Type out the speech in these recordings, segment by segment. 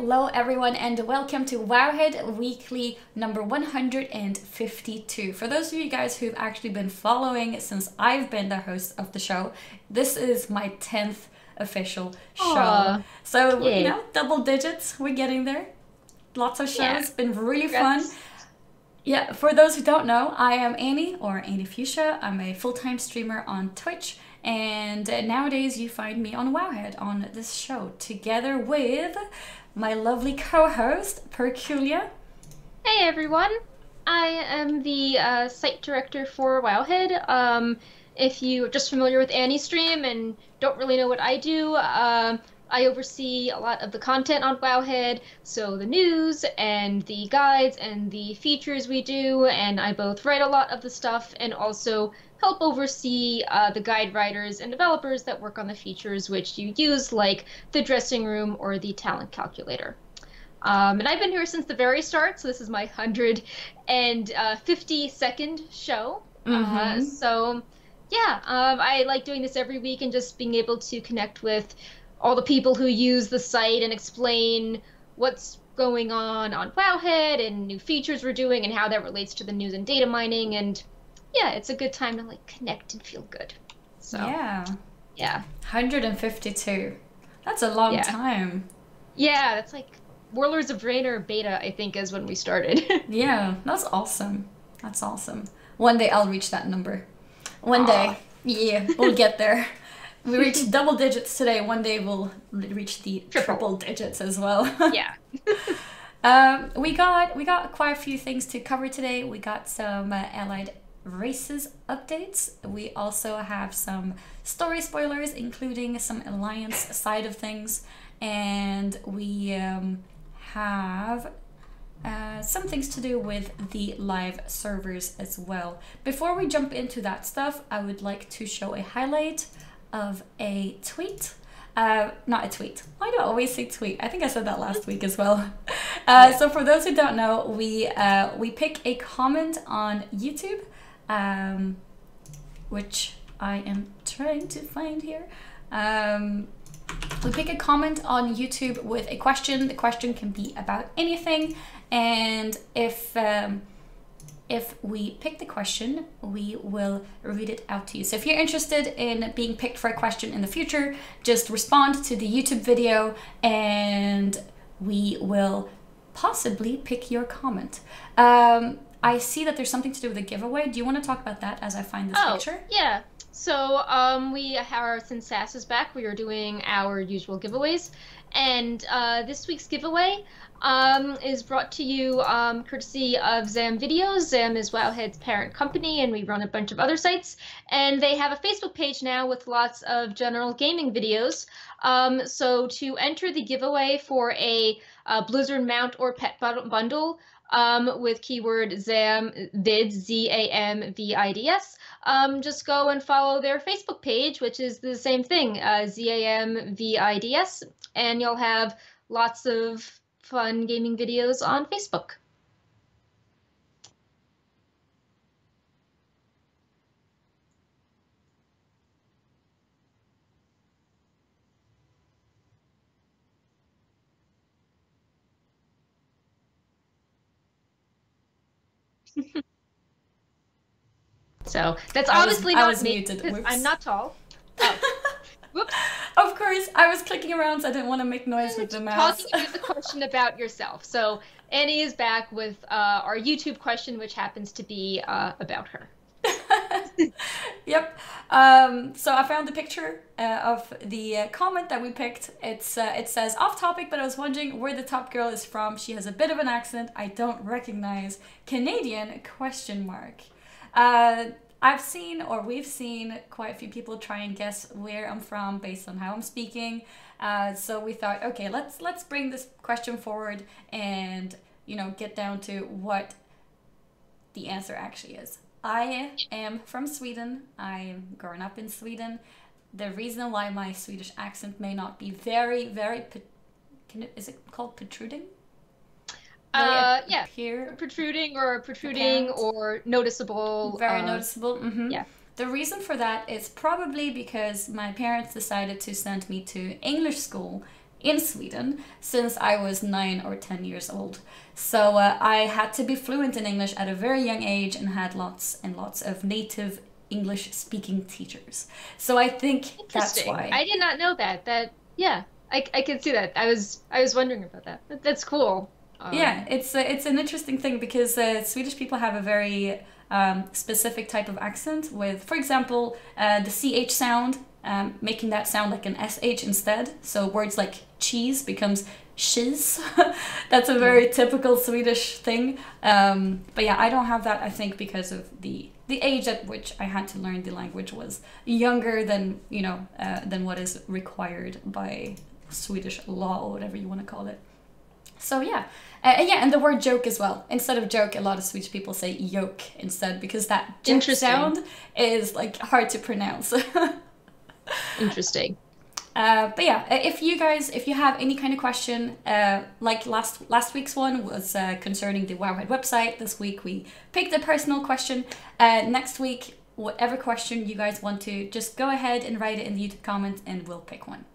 Hello everyone and welcome to Wowhead Weekly number 152. For those of you guys who've actually been following since I've been the host of the show, this is my 10th official show. Aw, So, yay. double digits, we're getting there. Lots of shows, Yeah. been really fun. Congrats. Yeah, for those who don't know, I am Annie, or Annie Fuchsia. I'm a full-time streamer on Twitch, and nowadays you find me on Wowhead on this show, together with my lovely co-host, Perculia. Hey everyone, I am the site director for Wowhead. If you're just familiar with Annie's stream and don't really know what I do, I oversee a lot of the content on Wowhead, so the news and the guides and the features we do, and I both write a lot of the stuff and also help oversee the guide writers and developers that work on the features which you use, like the dressing room or the talent calculator. And I've been here since the very start, so this is my 152nd show. So yeah, I like doing this every week and just being able to connect with all the people who use the site and explain what's going on Wowhead and new features we're doing and how that relates to the news and data mining. And yeah, it's a good time to like connect and feel good. So Yeah, yeah, 152. That's a long time. yeah, that's like Warlords of Draenor beta, I think, is when we started. Yeah, that's awesome. That's awesome. One day I'll reach that number. One day. Yeah, we'll get there. We reached double digits today. One day we'll reach the triple digits as well. Yeah. We got quite a few things to cover today. We got some Allied Races updates. We also have some story spoilers, including some Alliance side of things. And we have some things to do with the live servers as well. Before we jump into that stuff, I would like to show a highlight of a tweet. Not a tweet. Why do I always say tweet? I think I said that last week as well. So for those who don't know, we pick a comment on YouTube, which I am trying to find here. We pick a comment on YouTube with a question. The question can be about anything, and if we pick the question, we will read it out to you. So if you're interested in being picked for a question in the future, just respond to the YouTube video and we will possibly pick your comment. I see that there's something to do with a giveaway. Do you want to talk about that as I find this picture? Yeah. So we have, since SAS is back, we are doing our usual giveaways. And this week's giveaway is brought to you courtesy of Zam Videos. Zam is Wowhead's parent company, and we run a bunch of other sites. And they have a Facebook page now with lots of general gaming videos. So to enter the giveaway for a Blizzard mount or pet bundle with keyword ZAMVIDS, ZAMVIDS, just go and follow their Facebook page, which is the same thing, ZAMVIDS, and you'll have lots of fun gaming videos on Facebook. So that's obviously not me, because I'm not tall. Oh. Whoops. Of course, I was clicking around, so I didn't want to make noise with the mouse. Talking about the question about yourself. So Annie is back with our YouTube question, which happens to be about her. Yep. So I found the picture of the comment that we picked. It says, off topic, but I was wondering where the top girl is from. She has a bit of an accent I don't recognize. Canadian, question mark. I've seen, or we've seen, quite a few people try and guess where I'm from based on how I'm speaking. So we thought, okay, let's bring this question forward and get down to what the answer actually is. I am from Sweden. I'm growing up in Sweden. The reason why my Swedish accent may not be very, very, is it called protruding? Yeah, protruding or noticeable. Very noticeable. Yeah. The reason for that is probably because my parents decided to send me to English school in Sweden since I was 9 or 10 years old. So I had to be fluent in English at a very young age and had lots and lots of native English speaking teachers. So I think that's why. I did not know that. Yeah, I can see that. I was wondering about that. That's cool. Yeah, it's an interesting thing because Swedish people have a very specific type of accent with, for example, the CH sound, making that sound like an SH instead. So words like cheese becomes cheese. That's a very typical Swedish thing. But yeah, I don't have that, I think, because of the age at which I had to learn the language was younger than, than what is required by Swedish law or whatever you want to call it. So yeah. And the word joke as well. Instead of joke, a lot of Swedish people say yoke instead because that joke sound is like hard to pronounce. Interesting. But yeah, if you have any kind of question, like last week's one was concerning the Wowhead website. This week we picked a personal question. Next week, whatever question you guys want to, just go ahead and write it in the YouTube comment and we'll pick one.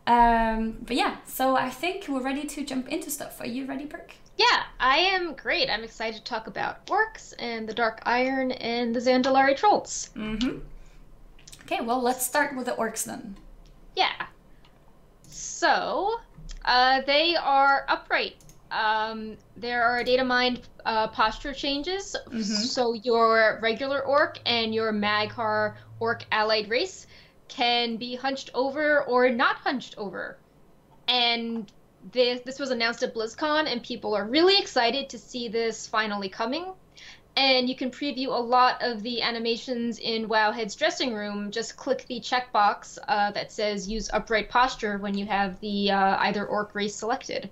But yeah, so I think we're ready to jump into stuff. Are you ready, Perk? Yeah, I am great. I'm excited to talk about orcs and the Dark Iron and the Zandalari Trolls. Mm-hmm. Okay, well, let's start with the orcs then. Yeah. So, they are upright. There are data mined posture changes. Mm-hmm. So your regular orc and your Mag'har orc allied race can be hunched over or not hunched over. And this was announced at BlizzCon, and people are really excited to see this finally coming. And you can preview a lot of the animations in Wowhead's dressing room. Just click the checkbox that says use upright posture when you have the either orc race selected.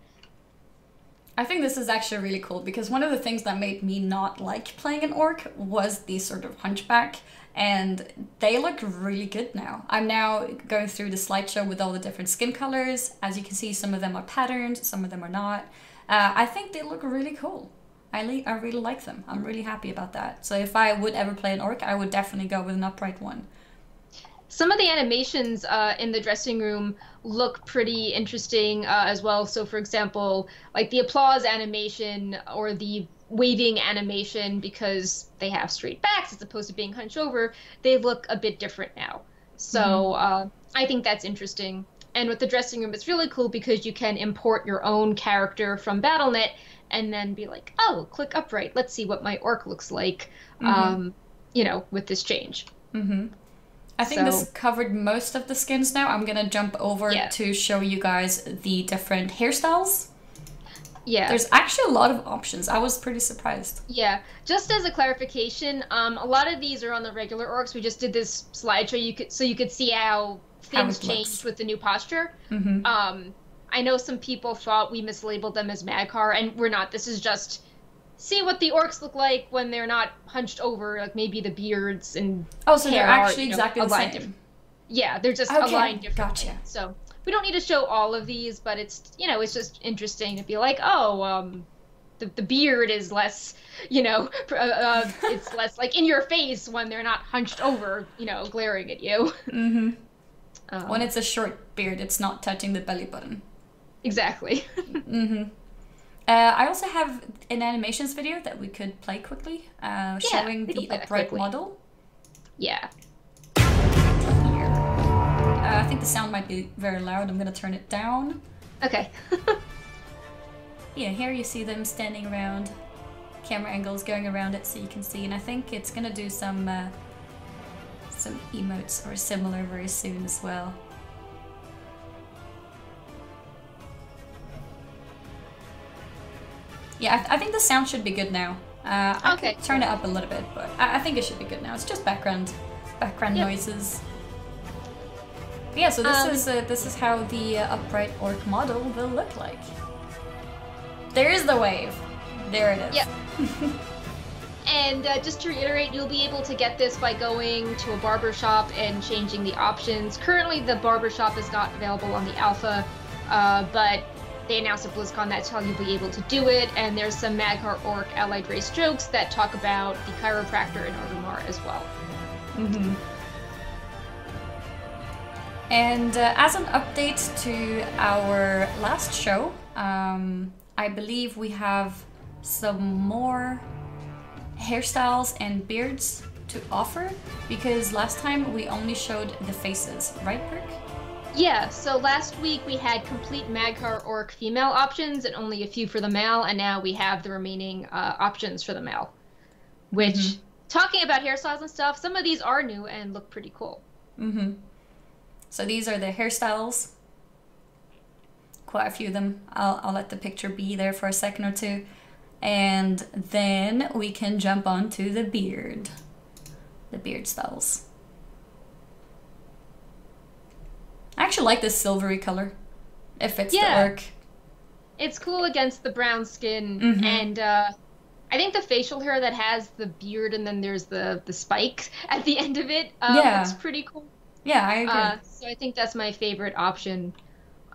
I think this is actually really cool because one of the things that made me not like playing an orc was the sort of hunchback, and they look really good now. I'm now going through the slideshow with all the different skin colors. As you can see, some of them are patterned, some of them are not. I think they look really cool. I really like them. I'm really happy about that. So if I would ever play an orc, I would definitely go with an upright one. Some of the animations in the dressing room look pretty interesting as well. So for example, like the applause animation or the waving animation, because they have straight backs as opposed to being hunched over, they look a bit different now. So I think that's interesting. And with the dressing room, it's really cool because you can import your own character from Battle.net and then be like, oh, click upright. Let's see what my orc looks like, with this change. Mm-hmm. I think this covered most of the skins now. I'm going to jump over to show you guys the different hairstyles. Yeah. There's actually a lot of options. I was pretty surprised. Yeah. Just as a clarification, a lot of these are on the regular orcs. We just did this slideshow you could see how things changed with the new posture. Mm-hmm. I know some people thought we mislabeled them as Mag'har, and we're not. This is just see what the orcs look like when they're not hunched over, like maybe the beards and so they're actually exactly the same. Yeah, they're just aligned differently. Gotcha. So we don't need to show all of these, but it's it's just interesting to be like, the beard is less, it's less like in your face when they're not hunched over, glaring at you. Mm-hmm. When it's a short beard, it's not touching the belly button. Exactly. Mm-hmm. I also have an animations video that we could play quickly, showing the upright model. Yeah. Here. I think the sound might be very loud. I'm going to turn it down. Okay. Yeah, here you see them standing around, camera angles going around it so you can see, and I think it's going to do some emotes or similar very soon as well. Yeah, I think the sound should be good now. I could turn it up a little bit, but I think it should be good now. It's just background noises. But yeah, so this is how the upright orc model will look like. There is the wave. There it is. Yep. And just to reiterate, you'll be able to get this by going to a barbershop and changing the options. Currently, the barbershop is not available on the alpha, but they announced at BlizzCon that's how you'll be able to do it, and there's some Mag'har Orc allied race jokes that talk about the chiropractor in Orgrimmar as well. Mm-hmm. And as an update to our last show, I believe we have some more hairstyles and beards to offer, because last time we only showed the faces, right, Perk? Yeah, so last week we had complete Magcar Orc female options and only a few for the male, and now we have the remaining options for the male. Which, talking about hairstyles and stuff, some of these are new and look pretty cool. So these are the hairstyles. Quite a few of them. I'll let the picture be there for a second or two. And then we can jump on to the beard. The beard styles. I actually like this silvery color. It fits the orc. It's cool against the brown skin, and I think the facial hair that has the beard and then there's the spike at the end of it looks pretty cool. Yeah, I agree. So I think that's my favorite option.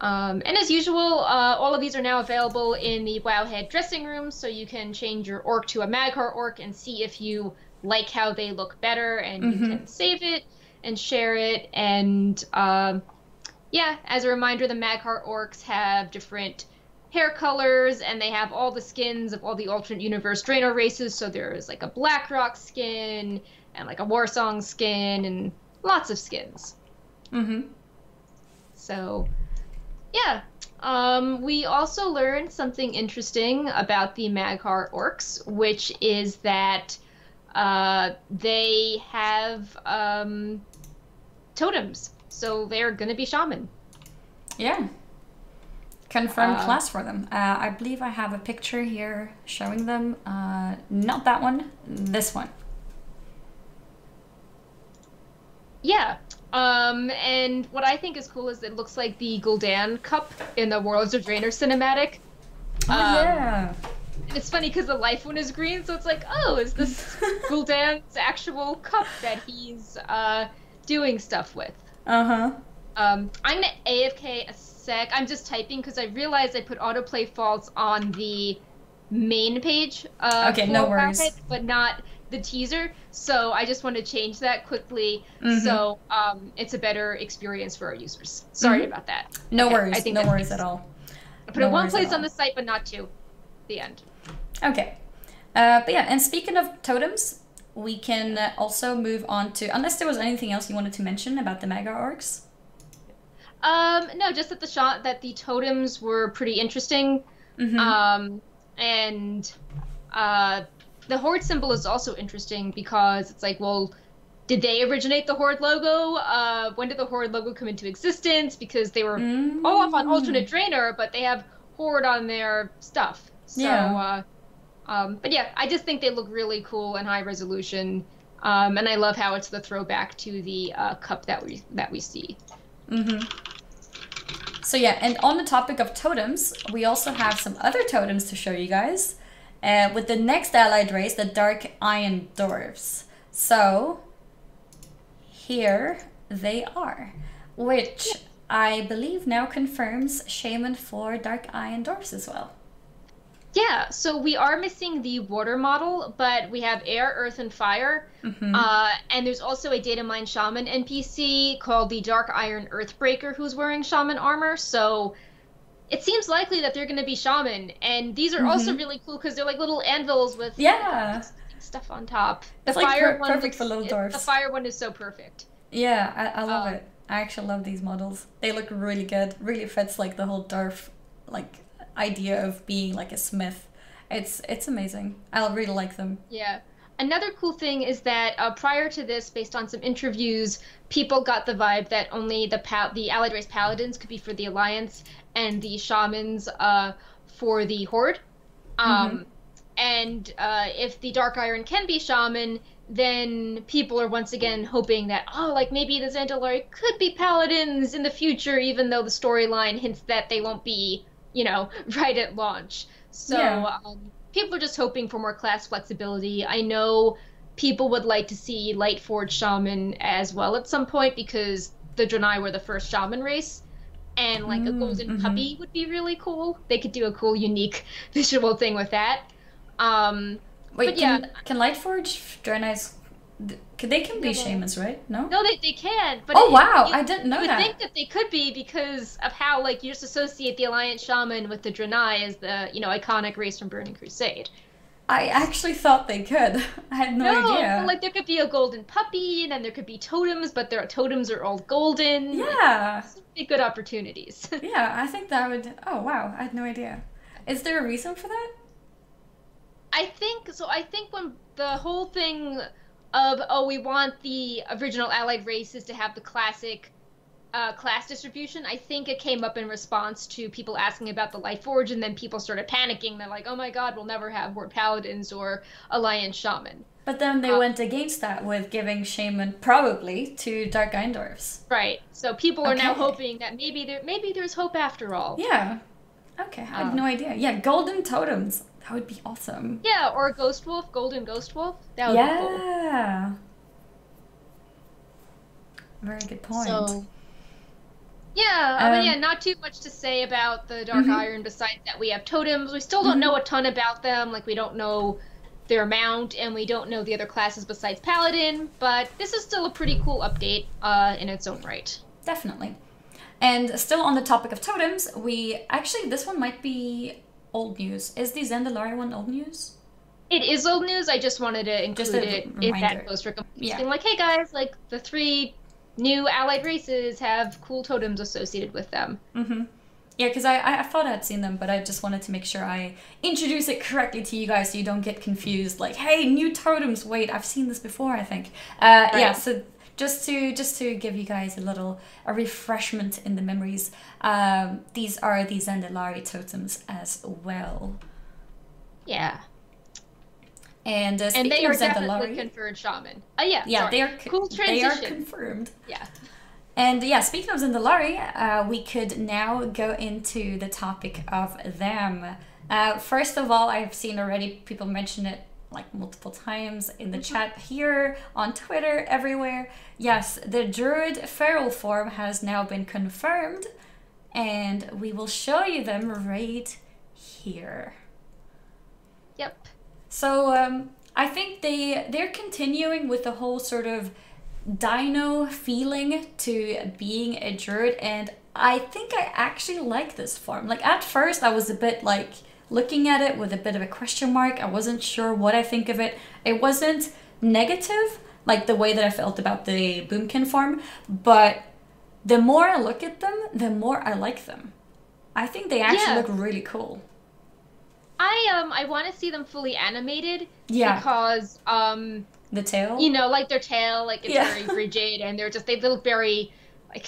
And as usual, all of these are now available in the Wowhead dressing room, so you can change your orc to a Magcar orc and see if you like how they look better, and you can save it and share it. And yeah, as a reminder, the Magcar orcs have different hair colors, and they have all the skins of all the alternate universe Draenor races. So there's like a Blackrock skin and like a Warsong skin and lots of skins. So yeah, we also learned something interesting about the Magcar orcs, which is that they have totems, so they're gonna be shaman. Yeah. Confirmed class for them. I believe I have a picture here showing them. Not that one, this one. Yeah. And what I think is cool is it looks like the Gul'dan cup in the Worlds of Draenor cinematic. Yeah. It's funny because the life one is green, so it's like, oh, is this Gul'dan's actual cup that he's doing stuff with? I'm gonna AFK a sec. I'm just typing because I realized I put autoplay faults on the main page. Okay, no worries. Wowhead, but not the teaser, so I just want to change that quickly, so it's a better experience for our users. Sorry about that. No worries. I think no worries at all. I put it one place on the site, but not two. The end. Okay. But yeah, and speaking of totems, we can also move on to, unless there was anything else you wanted to mention about the Magcar orcs. No, just that the totems were pretty interesting. And the Horde symbol is also interesting because it's like, well, did they originate the Horde logo? When did the Horde logo come into existence? Because they were all off on alternate Draenor, but they have Horde on their stuff. So, but yeah, I just think they look really cool and high resolution. And I love how it's the throwback to the cup that we see. So yeah, and on the topic of totems, we also have some other totems to show you guys. With the next allied race, the Dark Iron Dwarves. So, here they are, which I believe now confirms Shaman for Dark Iron Dwarves as well. Yeah, so we are missing the water model, but we have air, earth, and fire. And there's also a data mine shaman NPC called the Dark Iron Earthbreaker who's wearing shaman armor, so it seems likely that they're going to be shaman. And these are also really cool because they're like little anvils with stuff on top. The fire one perfect for little dwarves. The fire one is so perfect. Yeah, I love it. I actually love these models. They look really good. Really fits like the whole dwarf like idea of being like a smith. It's amazing. I really like them. Yeah. Another cool thing is that prior to this, based on some interviews, people got the vibe that only the allied race paladins could be for the Alliance and the shamans for the Horde. And if the Dark Iron can be shaman, then people are once again hoping that, oh, like maybe the Zandalari could be paladins in the future, even though the storyline hints that they won't be, you know, right at launch. So people are just hoping for more class flexibility. I know people would like to see Lightforged Shaman as well at some point because the Draenei were the first shaman race. And like a golden puppy would be really cool. They could do a cool, unique visual thing with that. Wait, can Lightforged Draenei's They can be shamans, right? No? No, they can. But oh, wow. I didn't know that. You that. would think that they could be because of how, like, you just associate the Alliance Shaman with the Draenei as the, iconic race from Burning Crusade. I actually thought they could. I had no idea. No, like, there could be a golden puppy, and then there could be totems, but their totems are all golden. Yeah. Like, be good opportunities. Yeah, I think that would... Oh, wow. I had no idea. Is there a reason for that? I think when the whole thing of, we want the original allied races to have the classic class distribution, I think it came up in response to people asking about the Lightforge, and then people started panicking. They're like, oh my god, we'll never have Horde Paladins or Alliance Shaman. But then they went against that with giving Shaman probably to Dark Eindorfs. Right. So people are now hoping that maybe there's hope after all. Yeah. Okay, I had no idea. Yeah, golden totems. That would be awesome. Yeah, or a Ghost Wolf, Golden Ghost Wolf. That would be cool. Yeah. Very good point. So, yeah, not too much to say about the Dark Iron besides that we have totems. We still don't know a ton about them. Like, we don't know their mount, and we don't know the other classes besides Paladin, but this is still a pretty cool update in its own right. Definitely. And still on the topic of totems, this one might be old news. Is the Zandalari one old news? It is old news. I just wanted to include it in that post for being like, hey guys, like the 3 new allied races have cool totems associated with them. Yeah, because I thought I had seen them, but I just wanted to make sure I introduce it correctly to you guys so you don't get confused. Like, hey, new totems. Wait, I've seen this before, I think. Right. Yeah, so just to give you guys a refreshment in the memories, these are the Zandalari totems as well. Yeah. And they are definitely conferred shaman. Yeah, sorry. They are cool transition. They are confirmed. Yeah. And yeah, speaking of Zandalari, we could now go into the topic of them. First of all, I've seen already people mention it like multiple times in the chat here, on Twitter, everywhere. Yes, the Druid feral form has now been confirmed, and we will show you them right here. Yep. So I think they're continuing with the whole sort of dino feeling to being a Druid, and I think I actually like this form. Like, at first I was a bit like looking at it with a bit of a question mark. I wasn't sure what I think of it. It wasn't negative like the way that I felt about the Boomkin form, but the more I look at them, the more I like them. I think they actually look really cool. I want to see them fully animated. Yeah. Because the tail? Like their tail, like it's very rigid, and they look very like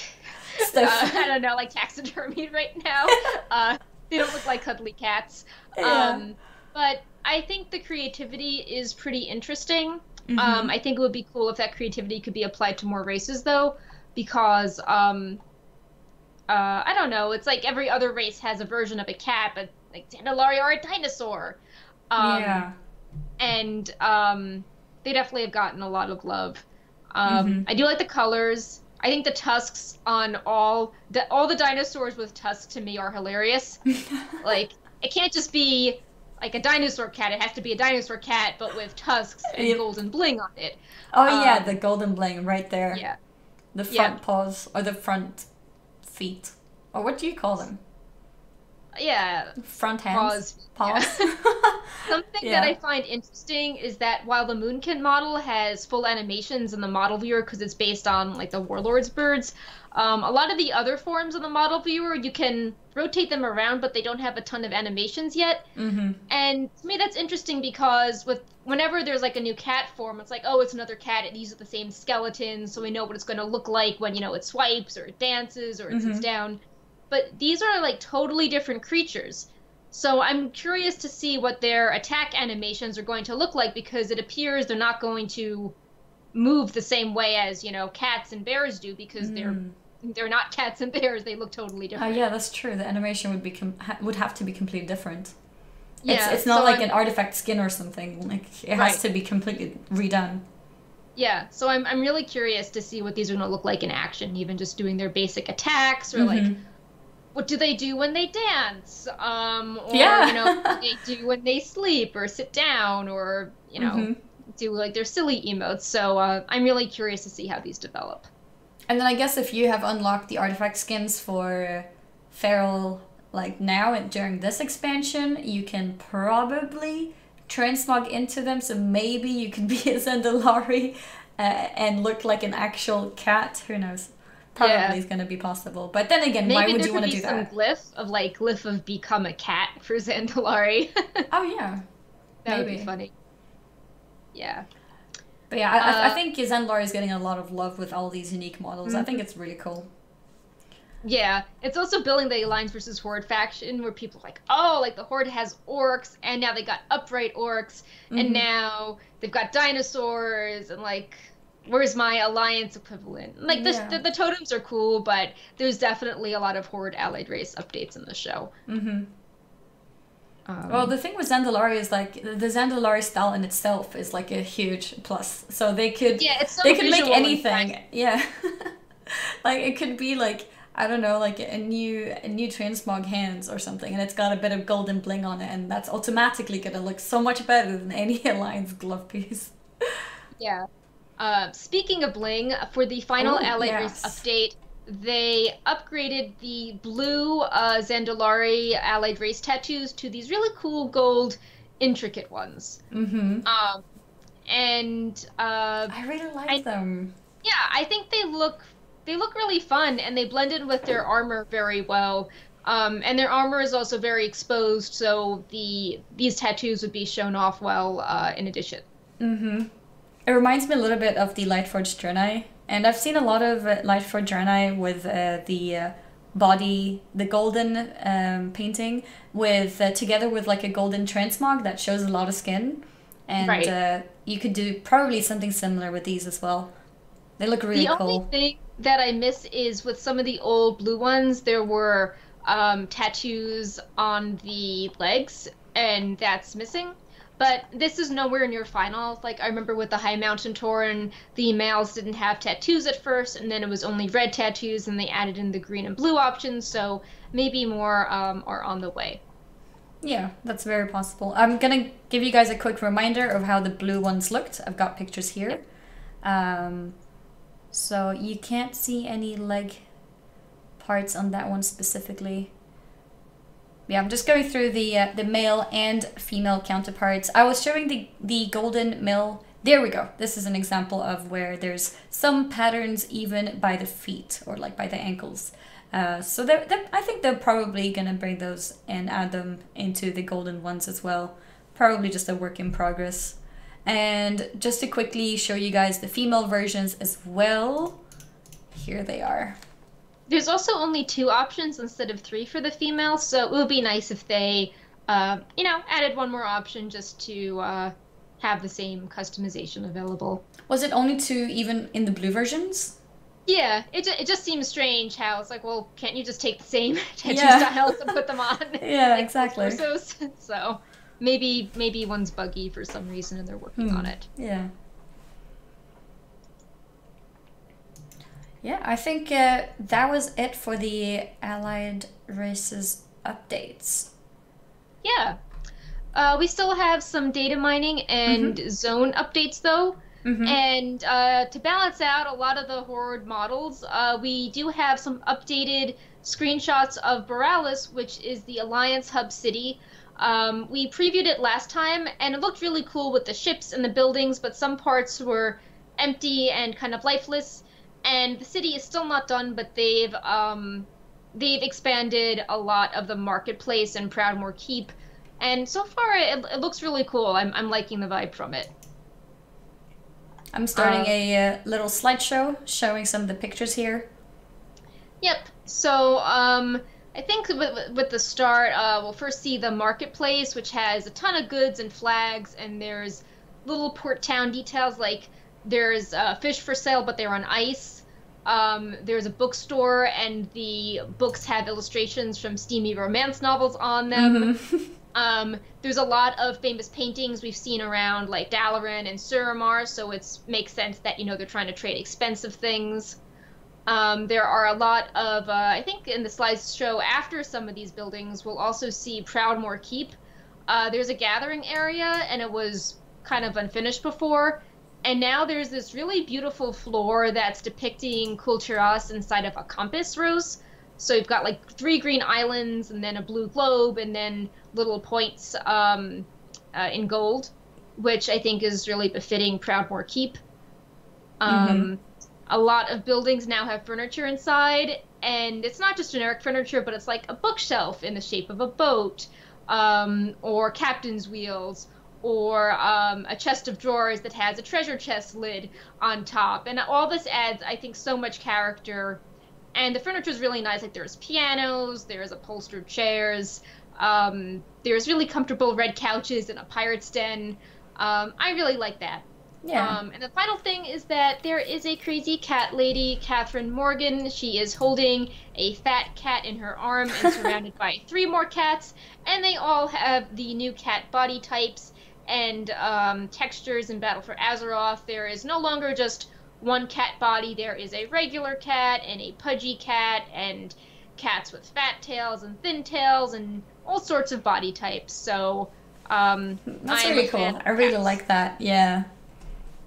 I don't know, like taxidermied right now. They don't look like cuddly cats. Yeah. But I think the creativity is pretty interesting. I think it would be cool if that creativity could be applied to more races, though, because I don't know, it's like every other race has a version of a cat, but like Zandalari are a dinosaur. And they definitely have gotten a lot of love. I do like the colors. I think the tusks on all the dinosaurs with tusks to me are hilarious. Like, it can't just be like a dinosaur cat. It has to be a dinosaur cat, but with tusks and golden bling on it. Oh yeah, the golden bling right there. Yeah. The front paws, or the front feet. Or what do you call them? Yeah. Front hands? Paws. Yeah. Something that I find interesting is that while the Moonkin model has full animations in the model viewer because it's based on like the Warlord's birds, a lot of the other forms in the model viewer, you can rotate them around, but they don't have a ton of animations yet. And to me that's interesting because whenever there's like a new cat form, it's like, oh, it's another cat, it uses the same skeleton, so we know what it's going to look like when, it swipes or it dances or it sits down. But these are like totally different creatures. So I'm curious to see what their attack animations are going to look like, because it appears they're not going to move the same way as, cats and bears do, because they're not cats and bears. They look totally different. Yeah, that's true. The animation would have to be completely different. Yeah, it's not like an artifact skin or something. Like, it has to be completely redone. Yeah, so I'm really curious to see what these are going to look like in action, even just doing their basic attacks, or like, what do they do when they dance? Or, what do they do when they sleep or sit down, or, do like their silly emotes. So I'm really curious to see how these develop. And then I guess if you have unlocked the artifact skins for Feral like now and during this expansion, you can probably transmog into them. So maybe you can be a Zandalari and look like an actual cat. Who knows? Probably is going to be possible. But then again, maybe why would you want to do that? Maybe there could be some glyph of become a cat for Zandalari. Oh yeah, that would be funny. Yeah. But yeah, I think Zandalari is getting a lot of love with all these unique models. I think it's really cool. Yeah, it's also building the Alliance versus Horde faction where people are like, oh, like the Horde has orcs, and now they got upright orcs, and now they've got dinosaurs, and like, where's my Alliance equivalent? Like, the totems are cool, but there's definitely a lot of Horde allied race updates in the show. Well, the thing with Zandalari is like the Zandalari style in itself is like a huge plus. So they could they could make anything. Yeah. Like it could be like, I don't know, like a new transmog hands or something, and it's got a bit of golden bling on it, and that's automatically gonna look so much better than any Alliance glove piece. Yeah. Speaking of bling, for the final allied race update, they upgraded the blue Zandalari allied race tattoos to these really cool gold intricate ones. And I really like them. Yeah, I think they look really fun, and they blend in with their armor very well. And their armor is also very exposed, so these tattoos would be shown off well in addition. It reminds me a little bit of the Lightforged Draenei. And I've seen a lot of Lightforged Draenei with the body, the golden painting, with together with like a golden transmog that shows a lot of skin. And you could do probably something similar with these as well. They look really cool. The only thing that I miss is with some of the old blue ones, there were tattoos on the legs, and that's missing. But this is nowhere near final. Like, I remember with the High Mountain Tauren, the males didn't have tattoos at first, and then it was only red tattoos, and they added in the green and blue options, so maybe more are on the way. Yeah, that's very possible. I'm gonna give you guys a quick reminder of how the blue ones looked. I've got pictures here. So you can't see any leg parts on that one specifically. Yeah, I'm just going through the male and female counterparts. I was showing the golden male. There we go. This is an example of where there's some patterns even by the feet or like by the ankles. So I think they're probably gonna bring those and add them into the golden ones as well. Probably just a work in progress. And just to quickly show you guys the female versions as well. Here they are. There's also only 2 options instead of 3 for the females, so it would be nice if they, added one more option just to have the same customization available. Was it only 2 even in the blue versions? Yeah, it just seems strange how it's like, well, can't you just take the same tattoo styles and put them on? Yeah, exactly. So maybe one's buggy for some reason and they're working on it. Yeah. Yeah, I think that was it for the Allied Races updates. Yeah. We still have some data mining and zone updates, though. And to balance out a lot of the Horde models, we do have some updated screenshots of Borealis, which is the Alliance hub city. We previewed it last time, and it looked really cool with the ships and the buildings, but some parts were empty and kind of lifeless. And the city is still not done, but they've expanded a lot of the marketplace and Proudmoore Keep, and so far it looks really cool. I'm liking the vibe from it. I'm starting a little slideshow showing some of the pictures here. Yep. So I think with the start, we'll first see the marketplace, which has a ton of goods and flags, and there's little port town details like. There's fish for sale, but they're on ice. There's a bookstore, and the books have illustrations from steamy romance novels on them. There's a lot of famous paintings we've seen around, like Dalaran and Suramar, so it makes sense that, they're trying to trade expensive things. There are a lot of, I think in the slideshow after some of these buildings, we'll also see Proudmoore Keep. There's a gathering area, and it was kind of unfinished before. And now there's this really beautiful floor that's depicting Kulturas inside of a compass rose. So you've got like 3 green islands and then a blue globe and then little points in gold, which I think is really befitting Proudmoore Keep. A lot of buildings now have furniture inside, and it's not just generic furniture, but it's like a bookshelf in the shape of a boat, or captain's wheels, or a chest of drawers that has a treasure chest lid on top. And all this adds, I think, so much character. And the furniture is really nice. Like there's pianos, there's upholstered chairs, there's really comfortable red couches in a pirate's den. I really like that. Yeah. And the final thing is that there is a crazy cat lady, Catherine Morgan. She is holding a fat cat in her arm and surrounded by 3 more cats. And they all have the new cat body types and textures in Battle for Azeroth. There is no longer just one cat body. There is a regular cat and a pudgy cat and cats with fat tails and thin tails and all sorts of body types. So that's really cool. I really like that. Yeah.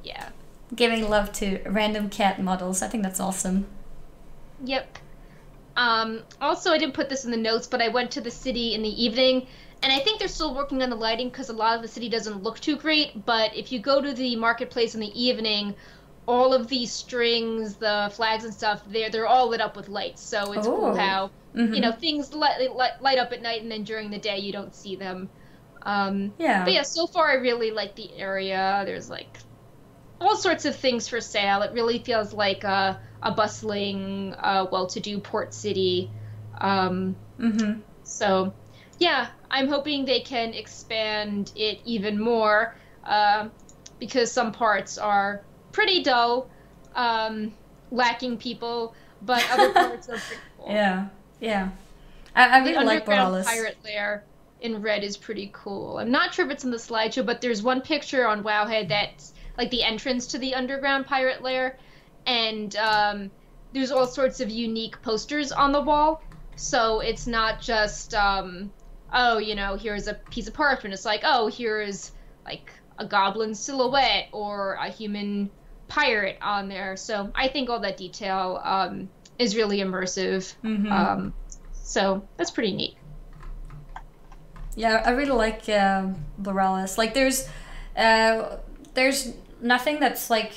Yeah. Giving love to random cat models. I think that's awesome. Yep. Also, I didn't put this in the notes, but I went to the city in the evening, and I think they're still working on the lighting because a lot of the city doesn't look too great, but if you go to the marketplace in the evening, all of these strings, the flags and stuff, they're all lit up with lights, so it's cool how, you know, things light up at night, and then during the day you don't see them. Yeah. But yeah, so far I really like the area. There's, like, all sorts of things for sale. It really feels like a bustling, well-to-do port city. So, yeah, I'm hoping they can expand it even more, because some parts are pretty dull, lacking people, but other parts are pretty cool. Yeah, yeah. I really like Borealis. The underground pirate lair in red is pretty cool. I'm not sure if it's in the slideshow, but there's one picture on Wowhead that's like the entrance to the underground pirate lair, and there's all sorts of unique posters on the wall. So it's not just oh, you know, here's a piece of parchment. It's like, oh, here's like a goblin silhouette or a human pirate on there. So I think all that detail is really immersive. So that's pretty neat. Yeah, I really like Borealis. Like there's nothing that's like,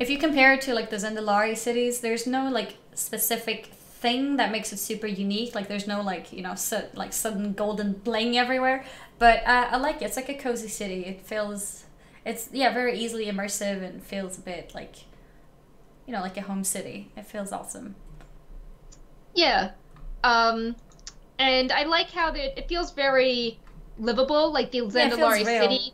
if you compare it to like the Zendalari cities, there's no like specific thing that makes it super unique. Like there's no like, you know, like sudden golden bling everywhere. But I like it. It's like a cozy city. It feels, it's very easily immersive and feels a bit like, you know, like a home city. It feels awesome. Yeah. And I like how it feels very livable, like the Zendalari city.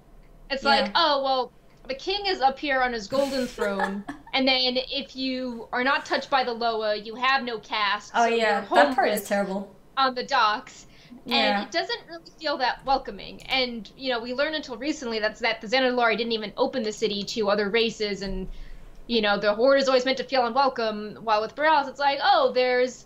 It's like, oh, well, the king is up here on his golden throne, and then if you are not touched by the Loa, you have no caste. Oh, so yeah, that part is terrible. On the docks. Yeah. And it doesn't really feel that welcoming. And, you know, we learned until recently that the Zendalari didn't even open the city to other races, and, you know, the Horde is always meant to feel unwelcome, while with Borealis, it's like, oh, there's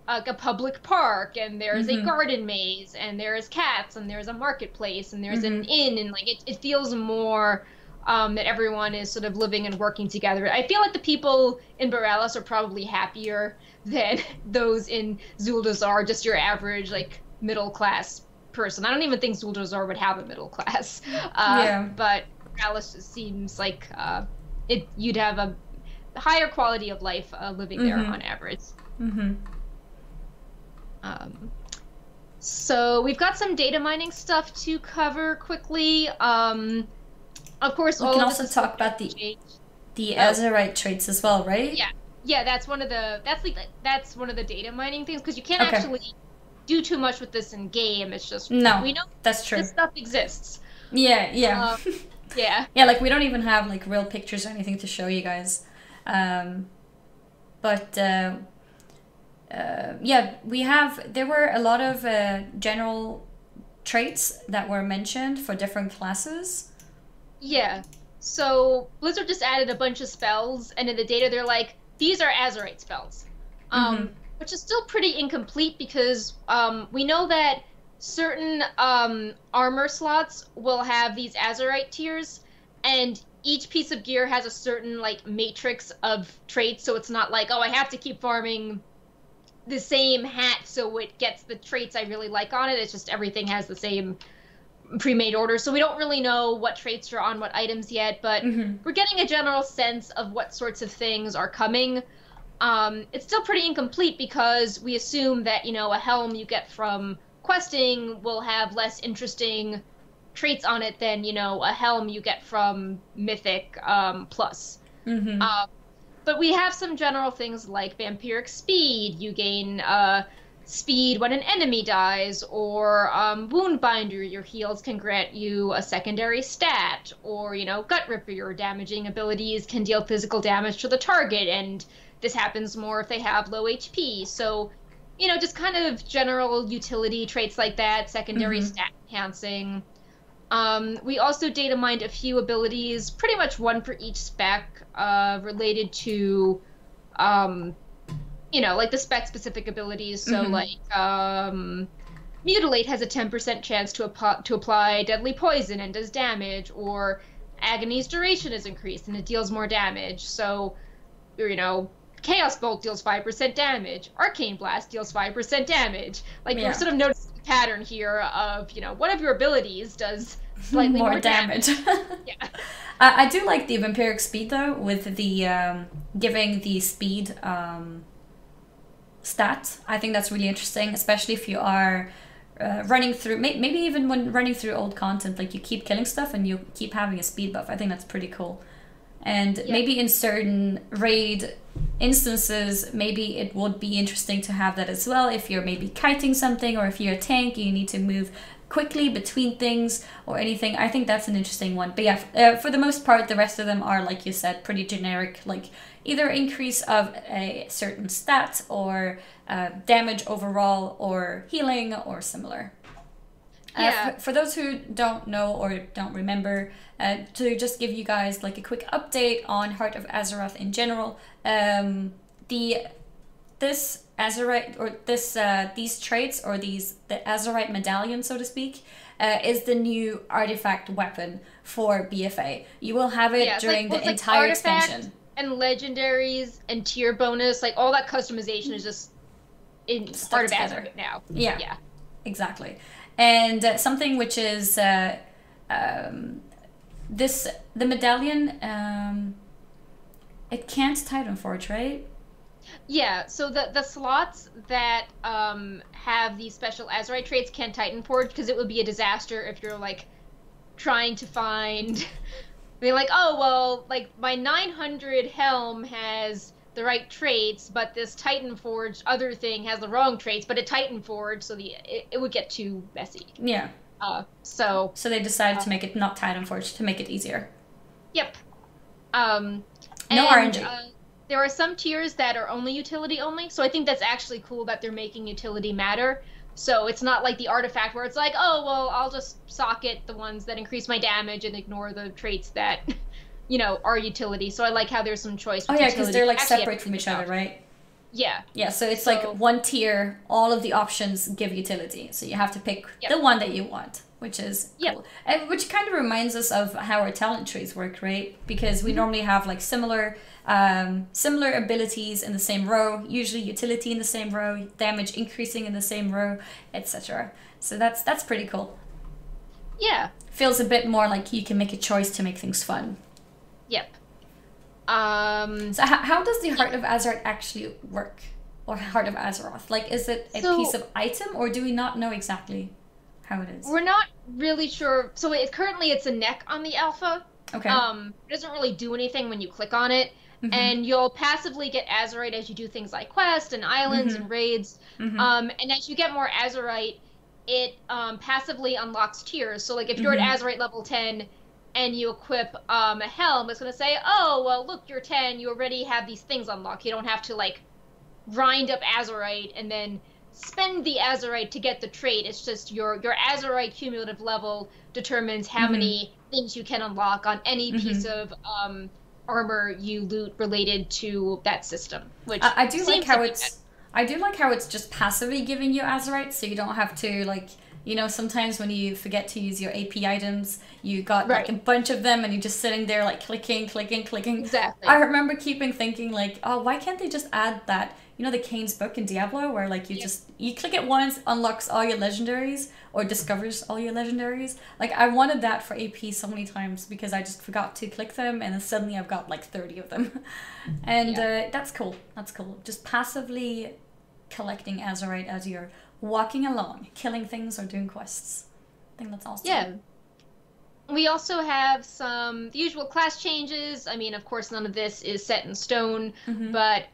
a public park, and there's a garden maze, and there's cats, and there's a marketplace, and there's an inn, and like it feels more that everyone is sort of living and working together. I feel like the people in Borealis are probably happier than those in Zuldazar, just your average like middle class person. I don't even think Zuldazar would have a middle class, but Borealis just seems like you'd have a higher quality of life living there on average. So we've got some data mining stuff to cover quickly. Of course, we can also talk about the Azerite traits as well, right? Yeah, that's one of the data mining things, because you can't actually do too much with this in game. It's just we know that's true. This stuff exists. Yeah. Yeah, like we don't even have like real pictures or anything to show you guys, but. There were a lot of general traits that were mentioned for different classes. Yeah, so Blizzard just added a bunch of spells, and in the data they're like, these are Azerite spells, which is still pretty incomplete because we know that certain armor slots will have these Azurite tiers, and each piece of gear has a certain like matrix of traits, so it's not like, oh, I have to keep farming the same hat so it gets the traits I really like on it. It's just everything has the same pre-made order. So we don't really know what traits are on what items yet, but we're getting a general sense of what sorts of things are coming. It's still pretty incomplete because we assume that, you know, a helm you get from questing will have less interesting traits on it than, you know, a helm you get from Mythic Plus. But we have some general things like vampiric speed. You gain speed when an enemy dies, or wound binder. Your heals can grant you a secondary stat, or, you know, gut ripper. Your damaging abilities can deal physical damage to the target, and this happens more if they have low HP. So, you know, just kind of general utility traits like that, secondary stat enhancing. We also data mined a few abilities, pretty much one for each spec, related to, you know, like the spec-specific abilities. So, like, Mutilate has a 10% chance to apply deadly poison and does damage, or Agony's duration is increased and it deals more damage. So, you know, Chaos Bolt deals 5% damage. Arcane Blast deals 5% damage. Like, we're sort of noticing a pattern here of, you know, one of your abilities does slightly more damage. Yeah. I do like the vampiric speed, though, with the giving the speed stat. I think that's really interesting, especially if you are running through, maybe even when running through old content, like you keep killing stuff and you keep having a speed buff. I think that's pretty cool. And maybe in certain raid instances, maybe it would be interesting to have that as well. If you're maybe kiting something, or if you're a tank, you need to move quickly between things or anything. I think that's an interesting one. But yeah, for the most part, the rest of them are, like you said, pretty generic, like either increase of a certain stat, or damage overall, or healing, or similar. For those who don't know or don't remember, to just give you guys like a quick update on Heart of Azeroth in general, this Azerite, or these traits, or the Azerite medallion, so to speak, is the new artifact weapon for BFA. You will have it during the entire expansion. And legendaries and tier bonus, like all that customization is just in part of Azeroth now. Yeah, exactly. And something which is the medallion, it can't Titanforge, right? Yeah, so the slots that have these special Azerite traits can't Titanforge, because it would be a disaster if you're like trying to find they're like, oh well, like my 900 helm has the right traits, but this Titanforged other thing has the wrong traits, but it Titanforged, so it would get too messy. Yeah. So they decided to make it not Titanforged to make it easier. Yep. No RNG. There are some tiers that are only utility only, so I think that's actually cool that they're making utility matter. So it's not like the artifact where it's like, oh well, I'll just socket the ones that increase my damage and ignore the traits that, you know, are utility. So I like how there's some choice. Oh yeah, because they're like separate from each other, right? Yeah. Yeah, so it's like one tier, all of the options give utility. So you have to pick the one that you want, which is cool. And which kind of reminds us of how our talent trees work, right? Because we normally have like similar abilities in the same row, usually utility in the same row, damage increasing in the same row, etc. So that's pretty cool. Yeah. Feels a bit more like you can make a choice to make things fun. Yep. So how does the Heart of Azeroth actually work? Or Heart of Azeroth? Like, is it a piece of item, or do we not know exactly how it is? We're not really sure. So currently it's a neck on the alpha. Okay. It doesn't really do anything when you click on it. And you'll passively get Azerite as you do things like quests and islands and raids. And as you get more Azerite, it passively unlocks tiers. So like if you're at Azerite level 10 and you equip a helm, it's going to say, oh, well, look, you're 10. You already have these things unlocked. You don't have to like grind up Azerite and then spend the Azerite to get the trait. It's just your Azerite cumulative level determines how many things you can unlock on any piece of armor you loot related to that system. Which I do like how it's just passively giving you Azerite, so you don't have to like You know, sometimes when you forget to use your AP items, you got like Right. a bunch of them and you're just sitting there like clicking, clicking, clicking. I Exactly. remember keeping thinking like, oh, why can't they just add that? You know, the Kane's book in Diablo where like Yep. you click it once, unlocks all your legendaries or discovers all your legendaries. Like I wanted that for AP so many times because I just forgot to click them and then suddenly I've got like 30 of them. And Yeah. that's cool. That's cool. Just passively collecting Azurite as you're walking along, killing things or doing quests. I think that's awesome. Yeah. We also have the usual class changes. I mean, of course, none of this is set in stone, Mm-hmm. but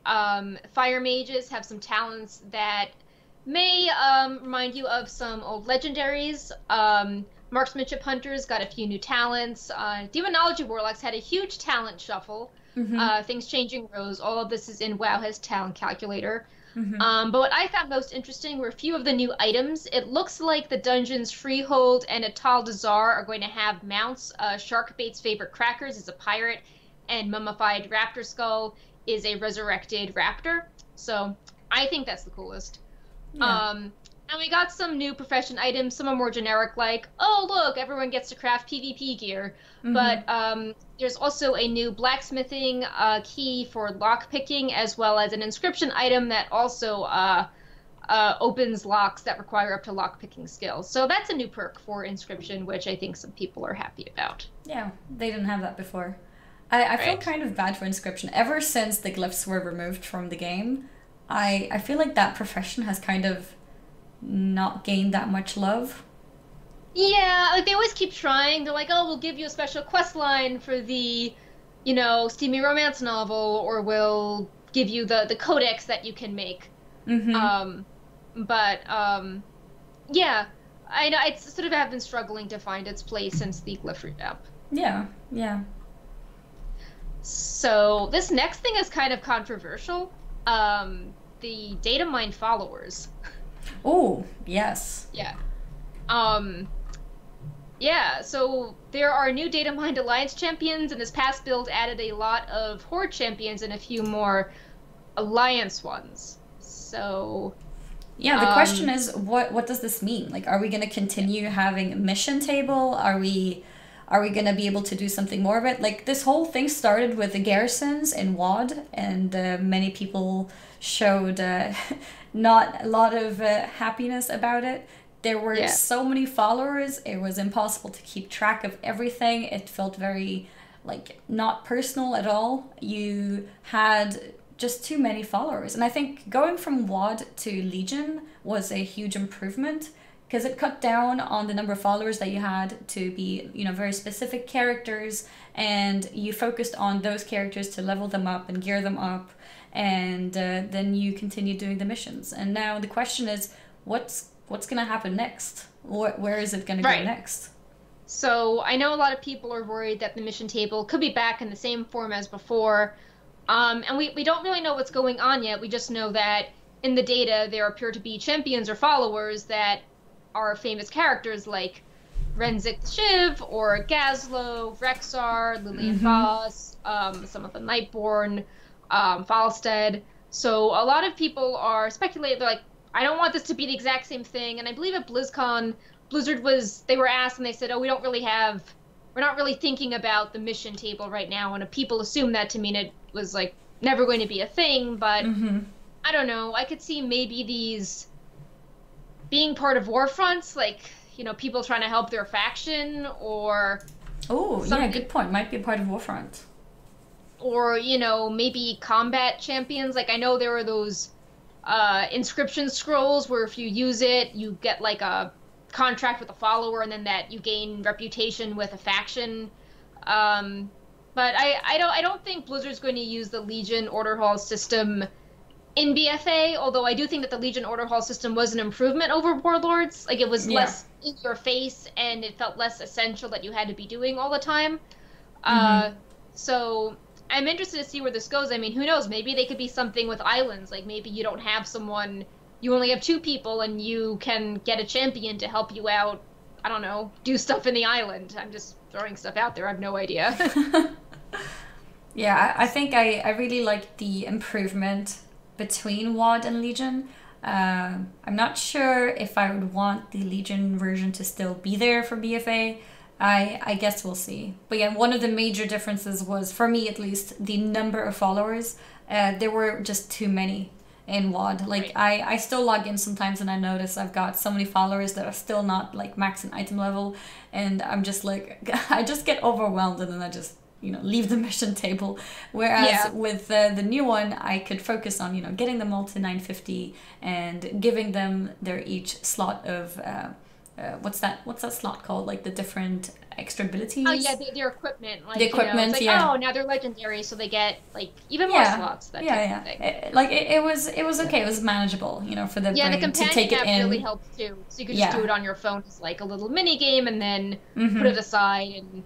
fire mages have some talents that may remind you of some old legendaries. Marksmanship hunters got a few new talents. Demonology warlocks had a huge talent shuffle. Mm-hmm. Things changing rows. All of this is in Wowhead's talent calculator. Mm-hmm. But what I found most interesting were a few of the new items. It looks like the dungeon's Freehold and Atal Dazar are going to have mounts. Sharkbait's favorite crackers is a pirate, and Mummified Raptor Skull is a resurrected raptor. So I think that's the coolest. Yeah. And we got some new profession items. Some are more generic, like, oh, look, everyone gets to craft PvP gear. Mm-hmm. But there's also a new blacksmithing key for lockpicking, as well as an inscription item that also opens locks that require up to lockpicking skills. So that's a new perk for inscription, which I think some people are happy about. Yeah, they didn't have that before. I feel Right. kind of bad for inscription. Ever since the glyphs were removed from the game, I feel like that profession has kind of not gained that much love. Yeah, like they always keep trying. They're like, oh, we'll give you a special quest line for the, steamy romance novel, or we'll give you the codex that you can make. Mm-hmm. But yeah, I know it's sort of have been struggling to find its place since the glyph revamp. Yeah, yeah. So this next thing is kind of controversial. The data mine followers. Oh, yes. Yeah. Um, Yeah, so there are new data mined alliance champions, and this past build added a lot of horde champions and a few more alliance ones. So Yeah, the question is what does this mean? Like are we going to continue having a mission table? Are we going to be able to do something more of it? Like this whole thing started with the garrisons in WoD and many people showed not a lot of happiness about it. There were so many followers, it was impossible to keep track of everything. It felt very, like, not personal at all. You had just too many followers. And I think going from WoD to Legion was a huge improvement because it cut down on the number of followers that you had to be, very specific characters, and you focused on those characters to level them up and gear them up, and then you continue doing the missions. And now the question is, what's going to happen next? Where is it going to go next? So I know a lot of people are worried that the mission table could be back in the same form as before. And we don't really know what's going on yet. We just know that in the data there appear to be champions or followers that are famous characters like Renzik Shiv or Gazlo, Rexar, Lillian Voss, some of the Nightborn, Falstead. So a lot of people are speculating. They're like, I don't want this to be the exact same thing. And I believe at BlizzCon, they were asked and they said, oh, we're not really thinking about the mission table right now. And people assumed that to mean it was like never going to be a thing. But I don't know. I could see maybe these being part of war fronts, like, people trying to help their faction or. Oh, yeah, good point. Might be a part of Warfront. Or, maybe combat champions. Like, I know there are those inscription scrolls where if you use it, you get like a contract with a follower, and then that you gain reputation with a faction. But I don't think Blizzard's going to use the Legion Order Hall system in BFA, although I do think that the Legion Order Hall system was an improvement over Warlords. Like, it was less in your face, and it felt less essential that you had to be doing all the time. So I'm interested to see where this goes. I mean, who knows? Maybe they could be something with islands. Like, maybe you don't have someone, you only have 2 people, and you can get a champion to help you out, I don't know, do stuff in the island. I'm just throwing stuff out there. I have no idea. Yeah, I think I really like the improvement between WoD and Legion. I'm not sure if I would want the Legion version to still be there for BFA. I guess we'll see. But yeah, one of the major differences was, for me at least, the number of followers. There were just too many in WoD. Like, Right. I still log in sometimes and I notice I've got so many followers that are still not like max and item level, and I'm just like, I just get overwhelmed and then I just, leave the mission table. Whereas Yeah. with the new one, I could focus on, getting them all to 950 and giving them their each slot of what's that slot called? Like the different extra abilities. Oh yeah, their equipment, like The equipment, it's like, yeah. oh, now they're legendary, so they get like even more Yeah, slots, that yeah, type of yeah. thing. It was okay. It was manageable, for the Yeah, and the brain to companion take it app really in. helps too. So you could just do Yeah. it on your phone as like a little mini game and then put Mhm. it aside and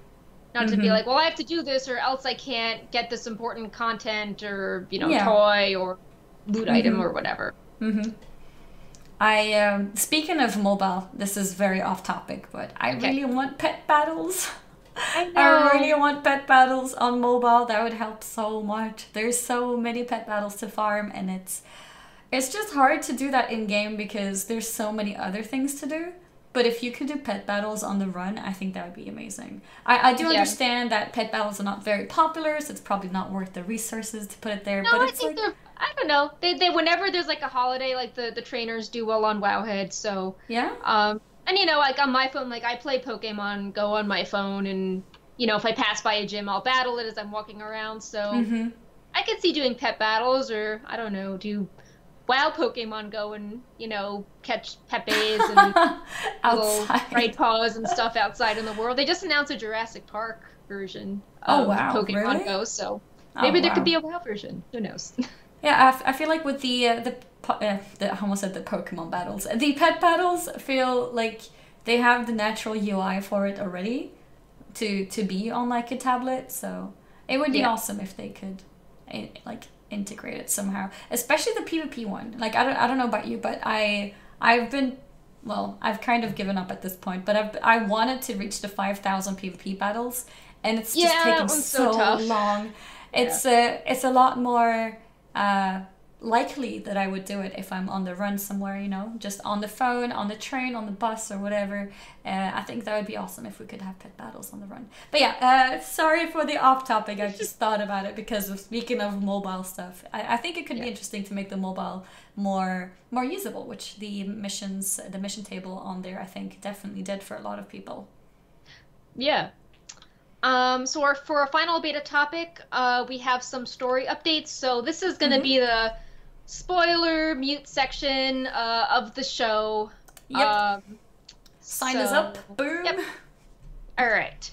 not to be Mhm. like, well, I have to do this or else I can't get this important content or, Yeah. toy or loot item Mhm. or whatever. Mhm. I speaking of mobile, this is very off topic, but I Okay. really want pet battles. I I really know. want pet battles on mobile. That would help so much. There's so many pet battles to farm, and it's just hard to do that in game because there's so many other things to do. But if you could do pet battles on the run, I think that would be amazing. I do Yeah. understand that pet battles are not very popular, so it's probably not worth the resources to put it there. No, But I it's think like, they're, I don't know. They whenever there's like a holiday, like the trainers do well on Wowhead, so yeah. and like on my phone, like I play Pokemon Go on my phone and if I pass by a gym, I'll battle it as I'm walking around, so Mm-hmm. I could see doing pet battles or I don't know, do WoW Pokemon Go and, catch Pepes and little Outside. right paws and stuff outside in the world. They just announced a Jurassic Park version Oh of wow, Pokemon really? Go, so Oh maybe there could wow. be a WoW version. Who knows? Yeah, I feel like with I almost said the Pokemon battles, the pet battles feel like they have the natural UI for it already to be on like a tablet. So it would be Yeah. awesome if they could like integrate it somehow, especially the PvP one. Like I don't know about you, but I've been well, I've kind of given up at this point, but I wanted to reach the 5,000 PvP battles, and it's Yeah, just taking that one's so so tough. long. Yeah. It's a lot more uh, likely that I would do it if I'm on the run somewhere, just on the phone, on the train, on the bus, or whatever. I think that would be awesome if we could have pet battles on the run. But yeah, sorry for the off topic. I just thought about it because of speaking of mobile stuff. I think it could be Yeah. interesting to make the mobile more usable, which the mission table on there, I think, definitely did for a lot of people. Yeah. So for our final beta topic, we have some story updates. So this is going to Mm-hmm. be the spoiler mute section of the show. Yep. Um, Sign us up. so, Boom. Yep. All right.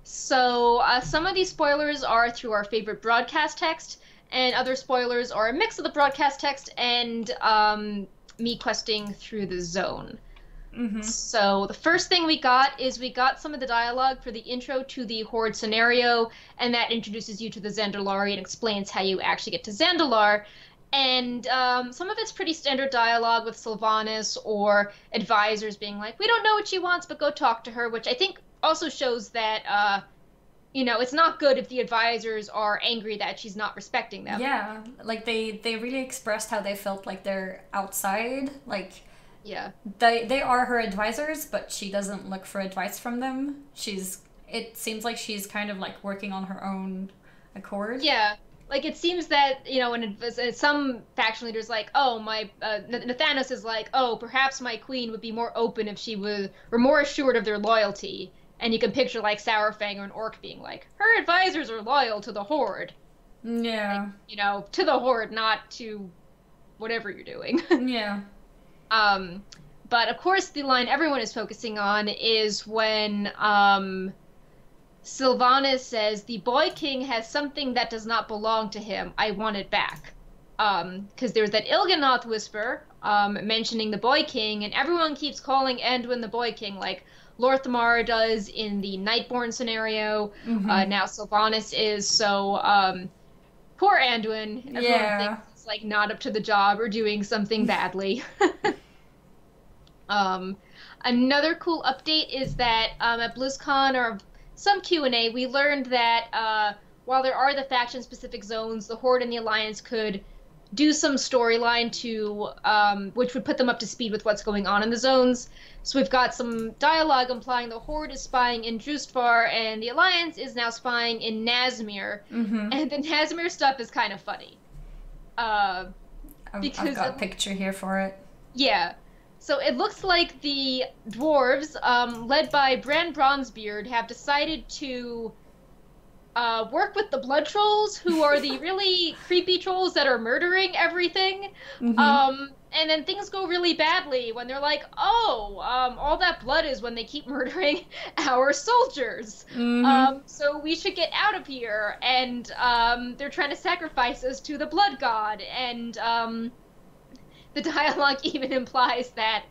So some of these spoilers are through our favorite broadcast text, and other spoilers are a mix of the broadcast text and me questing through the zone. Mm-hmm. So the first thing we got is we got some of the dialogue for the intro to the Horde scenario, and that introduces you to the Zandalari and explains how you actually get to Zandalar. And some of it's pretty standard dialogue with Sylvanas or advisors being like, we don't know what she wants, but go talk to her, which I think also shows that, it's not good if the advisors are angry that she's not respecting them. Yeah, like they really expressed how they felt like they're outside. Like Yeah. they are her advisors, but she doesn't look for advice from them. It seems like she's kind of like working on her own accord. Yeah. Like, it seems that, when some faction leaders like, oh, Nathanos is like, oh, perhaps my queen would be more open if she were more assured of their loyalty. And you can picture, like, Sourfang or an orc being like, her advisors are loyal to the Horde. Yeah. Like, to the Horde, not to whatever you're doing. Yeah. But, of course, the line everyone is focusing on is when, Sylvanas says, the Boy King has something that does not belong to him. I want it back. Because there's that Il'gynoth whisper, mentioning the Boy King, and everyone keeps calling Anduin the Boy King, like Lorthamar does in the Nightborn scenario. Mm-hmm. Now Sylvanas is, so, poor Anduin. Everyone thinks he's, like, not up to the job or doing something badly. Another cool update is that, at BlizzCon, or some Q&A, we learned that while there are the faction-specific zones, the Horde and the Alliance could do some storyline to which would put them up to speed with what's going on in the zones. So we've got some dialogue implying the Horde is spying in Drustvar and the Alliance is now spying in Nazmir. And the Nazmir stuff is kind of funny. Because I've got a picture here for it. Yeah. So it looks like the dwarves, led by Bran Bronzebeard, have decided to work with the blood trolls, who are the really creepy trolls that are murdering everything. And then things go really badly when they're like, oh, all that blood is when they keep murdering our soldiers. So we should get out of here. And they're trying to sacrifice us to the blood god. And the dialogue even implies that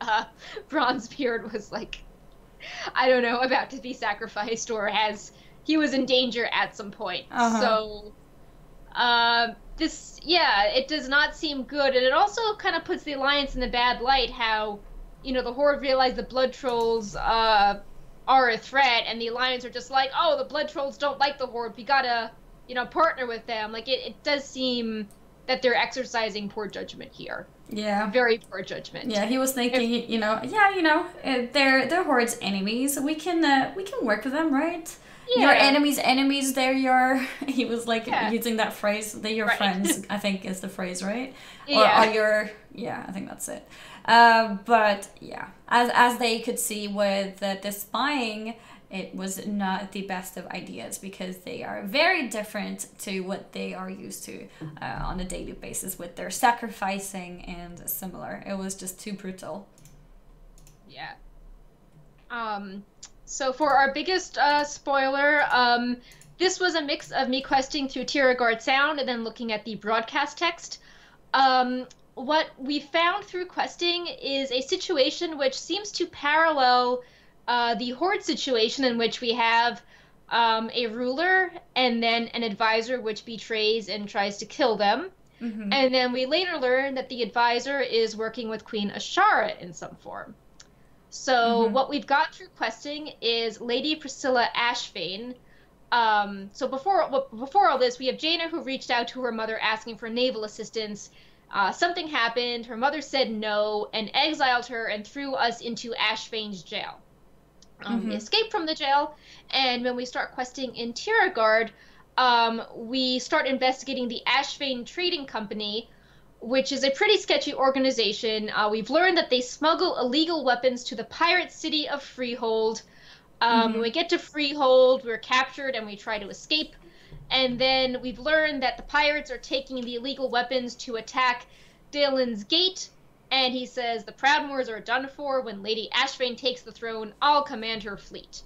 Bronzebeard was like, I don't know, about to be sacrificed, or he was in danger at some point. So it does not seem good, and it also kind of puts the Alliance in a bad light, how, the Horde realized the blood trolls are a threat, and the Alliance are just like, oh, the blood trolls don't like the Horde, we gotta, partner with them. Like, it does seem that they're exercising poor judgment here. Yeah. Very poor judgment. Yeah, he was thinking, they're Horde's enemies. We can work with them, right? Yeah. Your enemies, they're your... He was like using that phrase, they're your friends, I think is the phrase, right? Yeah. Or your... Yeah, I think that's it. But yeah, as they could see with the spying, it was not the best of ideas, because they are very different to what they are used to on a daily basis with their sacrificing and similar. It was just too brutal. Yeah. So for our biggest spoiler, this was a mix of me questing through Tierra sound and then looking at the broadcast text. What we found through questing is a situation which seems to parallel the Horde situation, in which we have a ruler and then an advisor which betrays and tries to kill them. And then we later learn that the advisor is working with Queen Ashara in some form. So what we've got through questing is Lady Priscilla Ashvane. So before all this, we have Jaina, who reached out to her mother asking for naval assistance. Something happened, her mother said no, and exiled her and threw us into Ashvane's jail. We escape from the jail, and when we start questing in Tierra we start investigating the Ashvane Trading Company, which is a pretty sketchy organization. We've learned that they smuggle illegal weapons to the pirate city of Freehold. When we get to Freehold, we're captured and we try to escape. And then we've learned that the pirates are taking the illegal weapons to attack Dalen's Gate. And he says, the Proudmoors are done for. When Lady Ashvane takes the throne, I'll command her fleet.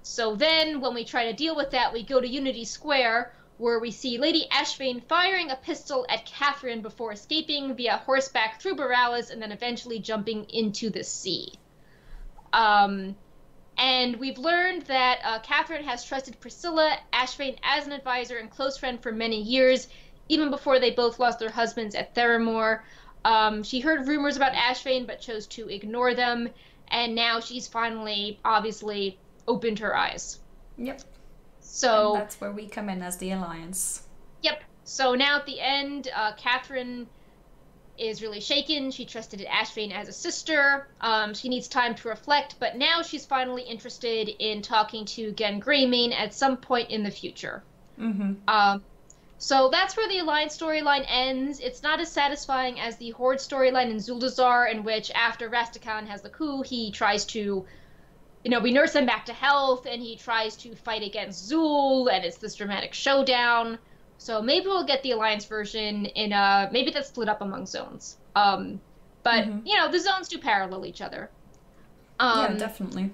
So then, when we try to deal with that, we go to Unity Square, where we see Lady Ashvane firing a pistol at Catherine before escaping via horseback through Borealis and then eventually jumping into the sea. And we've learned that Catherine has trusted Priscilla Ashvane as an advisor and close friend for many years, even before they both lost their husbands at Theramore. She heard rumors about Ashvane but chose to ignore them, and now she's finally, obviously, opened her eyes. Yep. So and that's where we come in as the Alliance. Yep. So now at the end, Catherine is really shaken. She trusted Ashvane as a sister. She needs time to reflect, but now she's finally interested in talking to Gen Greymane at some point in the future. So that's where the Alliance storyline ends. It's not as satisfying as the Horde storyline in Zuldazar, in which after Rastakhan has the coup, he tries to, we nurse him back to health, and he tries to fight against Zul, and it's this dramatic showdown. So maybe we'll get the Alliance version in maybe that's split up among zones. But, the zones do parallel each other. Yeah, definitely.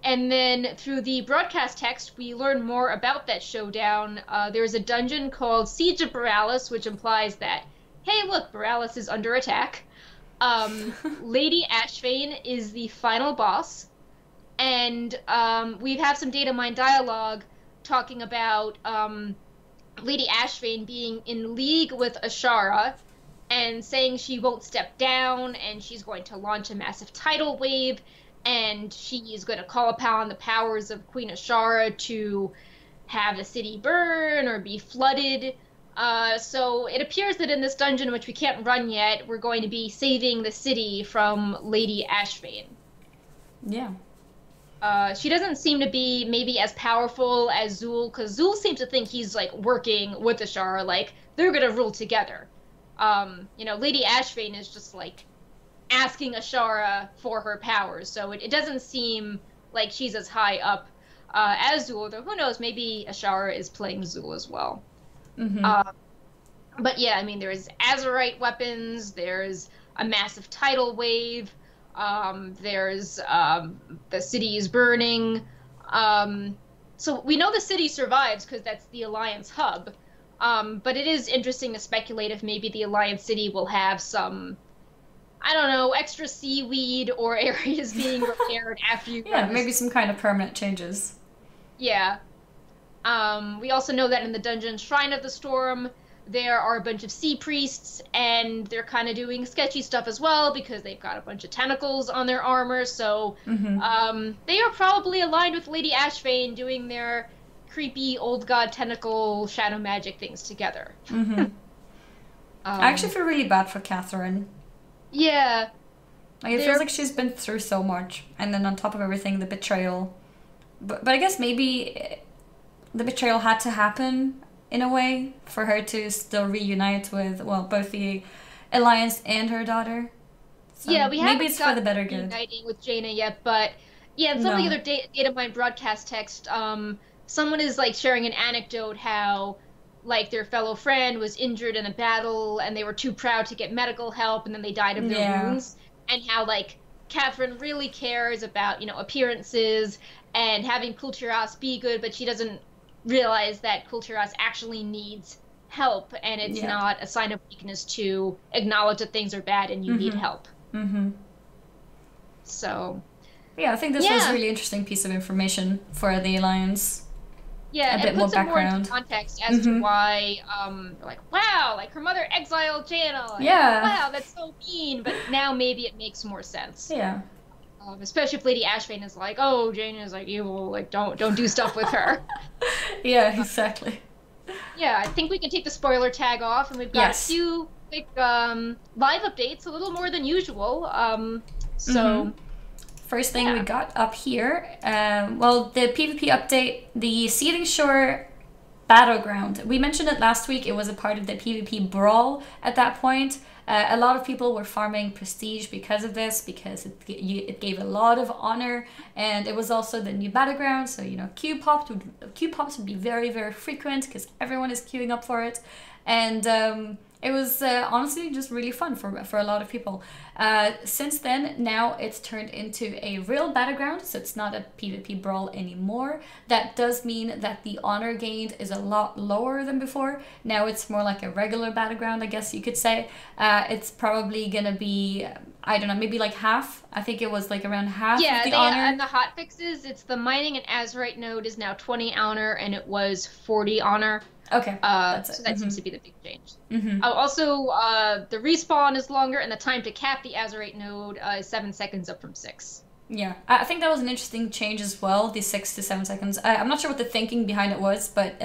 And then through the broadcast text, we learn more about that showdown. There's a dungeon called Siege of Borealis, which implies that, hey, look, Borealis is under attack. Lady Ashvane is the final boss. And we have some data mine dialogue talking about Lady Ashvane being in league with Ashara and saying she won't step down and she's going to launch a massive tidal wave. And she is going to call upon the powers of Queen Ashara to have the city burn or be flooded. So it appears that in this dungeon, which we can't run yet, we're going to be saving the city from Lady Ashvane. Yeah. She doesn't seem to be maybe as powerful as Zool, because Zool seems to think he's like working with Ashara, like they're gonna rule together. Lady Ashvane is just like asking Ashara for her powers, so it doesn't seem like she's as high up as Zool, though who knows, maybe Ashara is playing Zool as well. Mm-hmm. But yeah, I mean, there's Azerite weapons, there's a massive tidal wave, there's the city is burning. So we know the city survives because that's the Alliance hub. But it is interesting to speculate if maybe the Alliance city will have some, I don't know, extra seaweed or areas being repaired after you Yeah, maybe some kind of permanent changes. Yeah. We also know that in the dungeon Shrine of the Storm, there are a bunch of sea priests, and they're kind of doing sketchy stuff as well because they've got a bunch of tentacles on their armor. So they are probably aligned with Lady Ashvane doing their creepy old god tentacle shadow magic things together. I actually feel really bad for Catherine. Yeah. Like, it feels like she's been through so much, and then on top of everything, the betrayal. But I guess maybe the betrayal had to happen in a way for her to still reunite with, well, both the Alliance and her daughter. So yeah, we haven't maybe it's for the better good. Reuniting with Jaina yet, but yeah, in some of the other data mine broadcast text, someone is like sharing an anecdote how like their fellow friend was injured in a battle and they were too proud to get medical help and then they died of their wounds, and how like Catherine really cares about, appearances and having Kulturas be good, but she doesn't realize that Kulturas actually needs help, and it's not a sign of weakness to acknowledge that things are bad and you need help. So yeah, I think this was a really interesting piece of information for the Alliance. Yeah, a bit more background. More into context as to why, like, wow, like her mother exiled Jaina. Like, wow, that's so mean. But now maybe it makes more sense. Yeah. Especially if Lady Ashvane is like, oh, Jaina is like evil, like don't do stuff with her. Yeah, exactly. Yeah, I think we can take the spoiler tag off, and we've got a few quick live updates, a little more than usual. First thing we got up here, well, the PvP update, the Seething Shore Battleground. We mentioned it last week. It was a part of the PvP brawl at that point. A lot of people were farming prestige because of this, because it gave a lot of honor, and it was also the new Battleground. So, queue pops would be very, very frequent because everyone is queuing up for it. And it was honestly just really fun for a lot of people. Since then, now it's turned into a real Battleground, so it's not a PvP brawl anymore. That does mean that the honor gained is a lot lower than before. Now it's more like a regular Battleground, I guess you could say. It's probably gonna be, I don't know, maybe like half. I think it was like around half of the honor. Yeah, and the hotfixes, it's the mining and Azerite node is now 20 honor, and it was 40 honor. Okay, that's it. So that seems to be the big change. Also, the respawn is longer, and the time to cap the Azerite node is 7 seconds up from 6. Yeah, I think that was an interesting change as well, the 6 to 7 seconds. I'm not sure what the thinking behind it was, but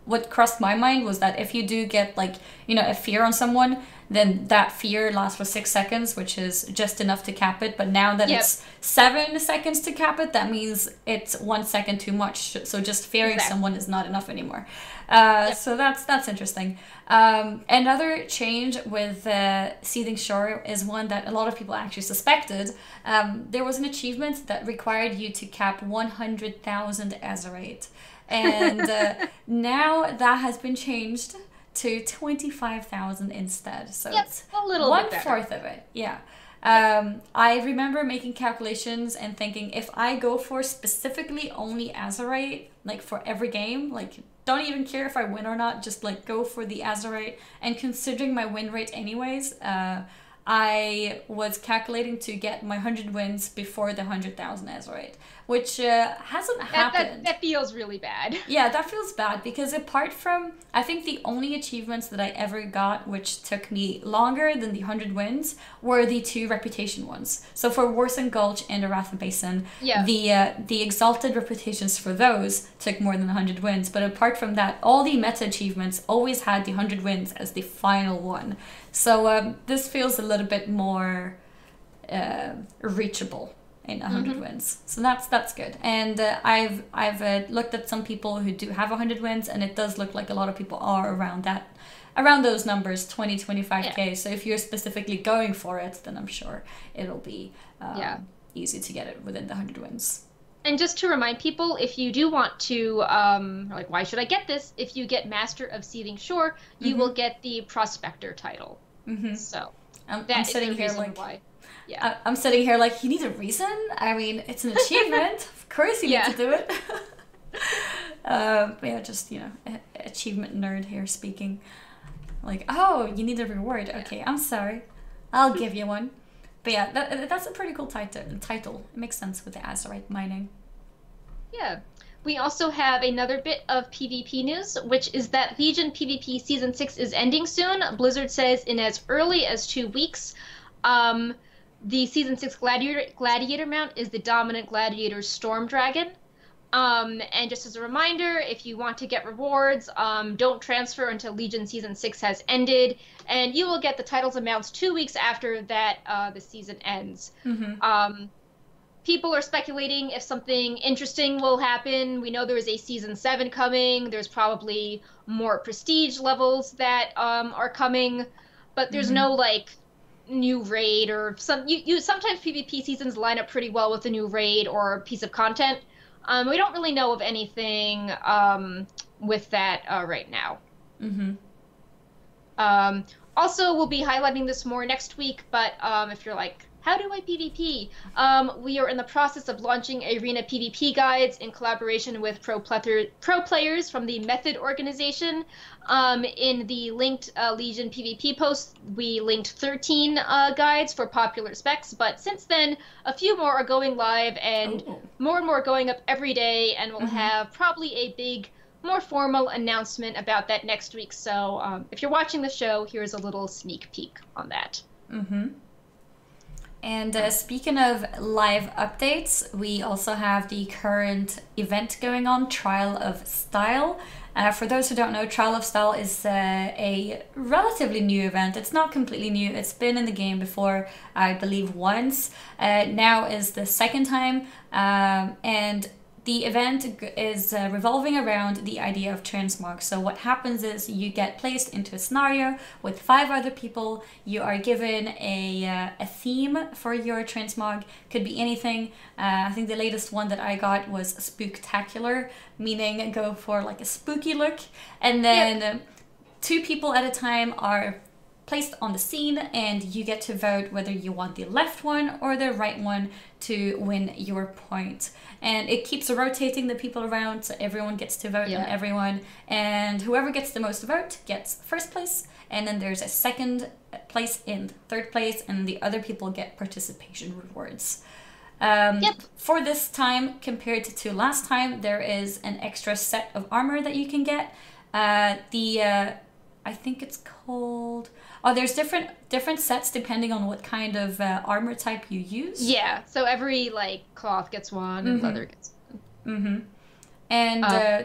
what crossed my mind was that if you do get, like, a fear on someone, then that fear lasts for 6 seconds, which is just enough to cap it. But now that it's 7 seconds to cap it, that means it's 1 second too much. So just fearing someone is not enough anymore. So that's interesting. Another change with Seething Shore is one that a lot of people actually suspected. There was an achievement that required you to cap 100,000 Azerite. And now that has been changed to 25,000 instead. So it's a little bit better. 1/4 of it. Yeah. I remember making calculations and thinking, if I go for specifically only Azerite, like for every game, like don't even care if I win or not, just like go for the Azerite, and considering my win rate anyways, I was calculating to get my 100 wins before the 100,000 Azerite, which hasn't happened. That feels really bad. Yeah, that feels bad because apart from, I think the only achievements that I ever got which took me longer than the 100 wins were the 2 reputation ones. So for Warson Gulch and Aratha Basin, the exalted reputations for those took more than 100 wins. But apart from that, all the meta achievements always had the 100 wins as the final one. So this feels a little bit more reachable in 100 wins. So that's good. And I've looked at some people who do have 100 wins, and it does look like a lot of people are around those numbers, 20, 25k. Yeah. So if you're specifically going for it, then I'm sure it'll be easy to get it within the 100 wins. And just to remind people, if you do want to, like, why should I get this? If you get Master of Seething Shore, you will get the Prospector title. So I'm sitting here like, why. Yeah, I'm sitting here like, you need a reason? I mean, it's an achievement. Of course you need to do it. Yeah, just, achievement nerd here speaking. Like, oh, you need a reward. Okay, I'm sorry. I'll give you one. But yeah, that's a pretty cool title. It makes sense with the Azerite mining. Yeah. We also have another bit of PvP news, which is that Legion PvP Season 6 is ending soon. Blizzard says in as early as 2 weeks. The Season 6 Gladiator mount is the dominant Gladiator Storm Dragon. And just as a reminder, if you want to get rewards, don't transfer until Legion Season 6 has ended, and you will get the titles and mounts 2 weeks after that the season ends. People are speculating if something interesting will happen. We know there is a Season 7 coming. There's probably more prestige levels that are coming, but there's no, like, new raid or sometimes PvP seasons line up pretty well with a new raid or a piece of content. We don't really know of anything with that right now. Also, we'll be highlighting this more next week, but if you're like, how do I PvP? We are in the process of launching Arena PvP guides in collaboration with pro players from the Method organization. In the linked Legion PvP post, we linked 13 guides for popular specs, but since then, a few more are going live and more going up every day, and we'll have probably a big, more formal announcement about that next week. So if you're watching the show, here's a little sneak peek on that. And speaking of live updates, we also have the current event going on, Trial of Style. For those who don't know, Trial of Style is a relatively new event. It's not completely new. It's been in the game before, I believe, once. Now is the second time. And the event is revolving around the idea of transmog. So what happens is you get placed into a scenario with 5 other people. You are given a theme for your transmog. Could be anything. I think the latest one that I got was spooktacular, meaning go for like a spooky look. And then 2 people at a time are placed on the scene, and you get to vote whether you want the left one or the right one to win your point. And it keeps rotating the people around, so everyone gets to vote on everyone, and whoever gets the most vote gets first place, and then there's a second place and third place, and the other people get participation rewards. For this time, compared to last time, there is an extra set of armor that you can get. I think it's called... Oh, there's different sets depending on what kind of armor type you use. Yeah, so every, like, cloth gets one and leather gets one. And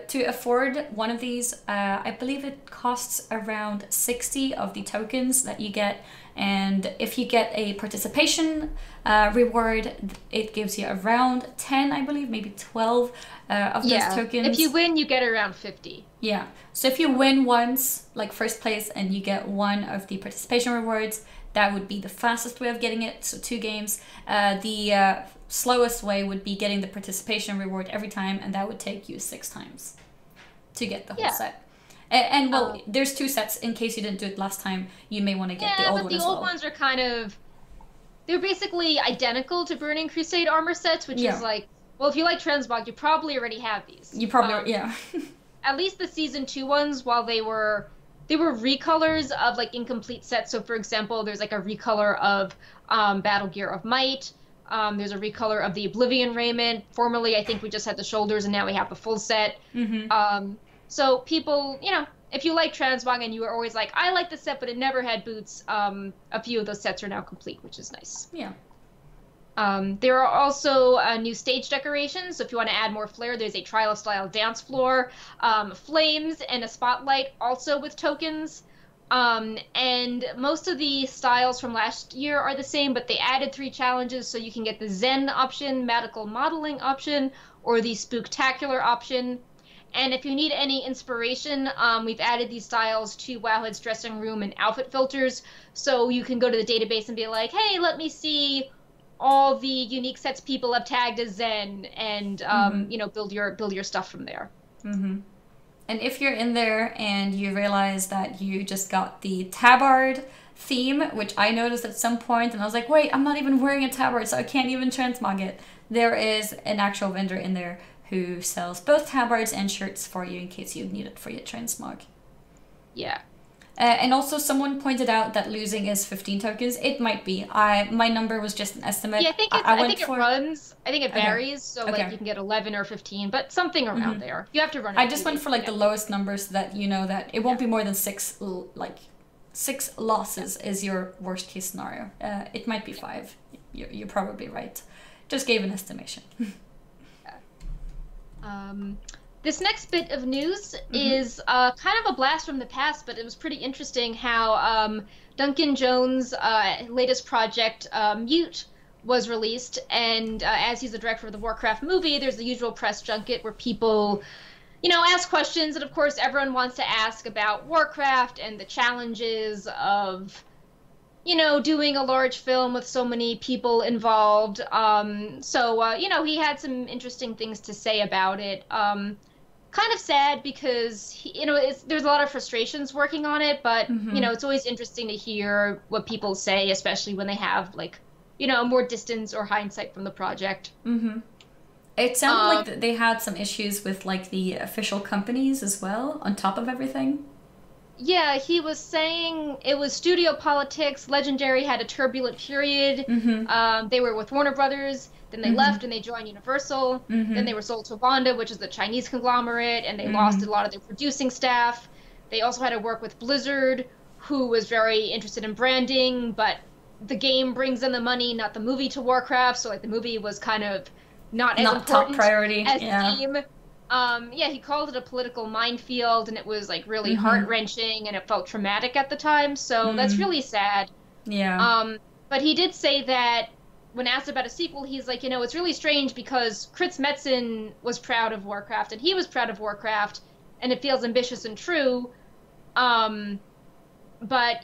to afford one of these, I believe it costs around 60 of the tokens that you get. And if you get a participation reward, it gives you around 10, I believe, maybe 12 of those tokens. If you win, you get around 50. Yeah. So if you win once, like first place, and you get one of the participation rewards, that would be the fastest way of getting it. So 2 games. The slowest way would be getting the participation reward every time, and that would take you 6 times to get the whole set. And well, there's 2 sets in case you didn't do it last time. You may want to get the old one as well. The old ones are kind of... They're basically identical to Burning Crusade armor sets, which is like... Well, if you like transmog, you probably already have these. You probably... At least the Season 2 ones, while they were They were recolors of like incomplete sets. So for example, there's like a recolor of Battle Gear of Might. There's a recolor of the Oblivion raiment. Formerly, I think we just had the shoulders, and now we have the full set. So people, if you like Transmog and you were always like, I like the set, but it never had boots, a few of those sets are now complete, which is nice. Yeah. There are also new stage decorations. So if you want to add more flair, there's a Trial of Style dance floor, flames, and a spotlight also with tokens. And most of the styles from last year are the same, but they added 3 challenges, so you can get the Zen option, Magical Modeling option, or the Spooktacular option. And if you need any inspiration, we've added these styles to Wowhead's dressing room and outfit filters, so you can go to the database and be like, hey, let me see all the unique sets people have tagged as Zen, and build your stuff from there. And if you're in there and you realize that you just got the tabard theme, which I noticed at some point, and I was like, wait, I'm not even wearing a tabard, so I can't even transmog it. There is an actual vendor in there who sells both tabards and shirts for you in case you need it for your transmog. Yeah. And also someone pointed out that losing is 15 tokens. It might be. My number was just an estimate. Yeah, I think it varies. So like you can get 11 or 15, but something around there. You have to run it. I just went for like the lowest numbers so that you know that it won't be more than 6 losses is your worst case scenario. It might be 5. You're probably right. Just gave an estimation. This next bit of news is kind of a blast from the past, but it was pretty interesting how Duncan Jones' latest project, Mute, was released. And as he's the director of the Warcraft movie, there's the usual press junket where people, ask questions. And of course, everyone wants to ask about Warcraft and the challenges of, doing a large film with so many people involved. He had some interesting things to say about it. Kind of sad because there's a lot of frustrations working on it, but it's always interesting to hear what people say, especially when they have more distance or hindsight from the project. It sounded like they had some issues with like the official companies as well on top of everything. Yeah, he was saying it was studio politics. Legendary had a turbulent period. They were with Warner Brothers. Then they left and they joined Universal. Then they were sold to Wanda, which is the Chinese conglomerate, and they lost a lot of their producing staff. They also had to work with Blizzard, who was very interested in branding, but the game brings in the money, not the movie to Warcraft. So the movie was kind of not as important top priority as the game. He called it a political minefield, and it was really heart-wrenching, and it felt traumatic at the time. So that's really sad. Yeah. But he did say that when asked about a sequel, he's like, it's really strange because Chris Metzen was proud of Warcraft, and he was proud of Warcraft, and it feels ambitious and true. But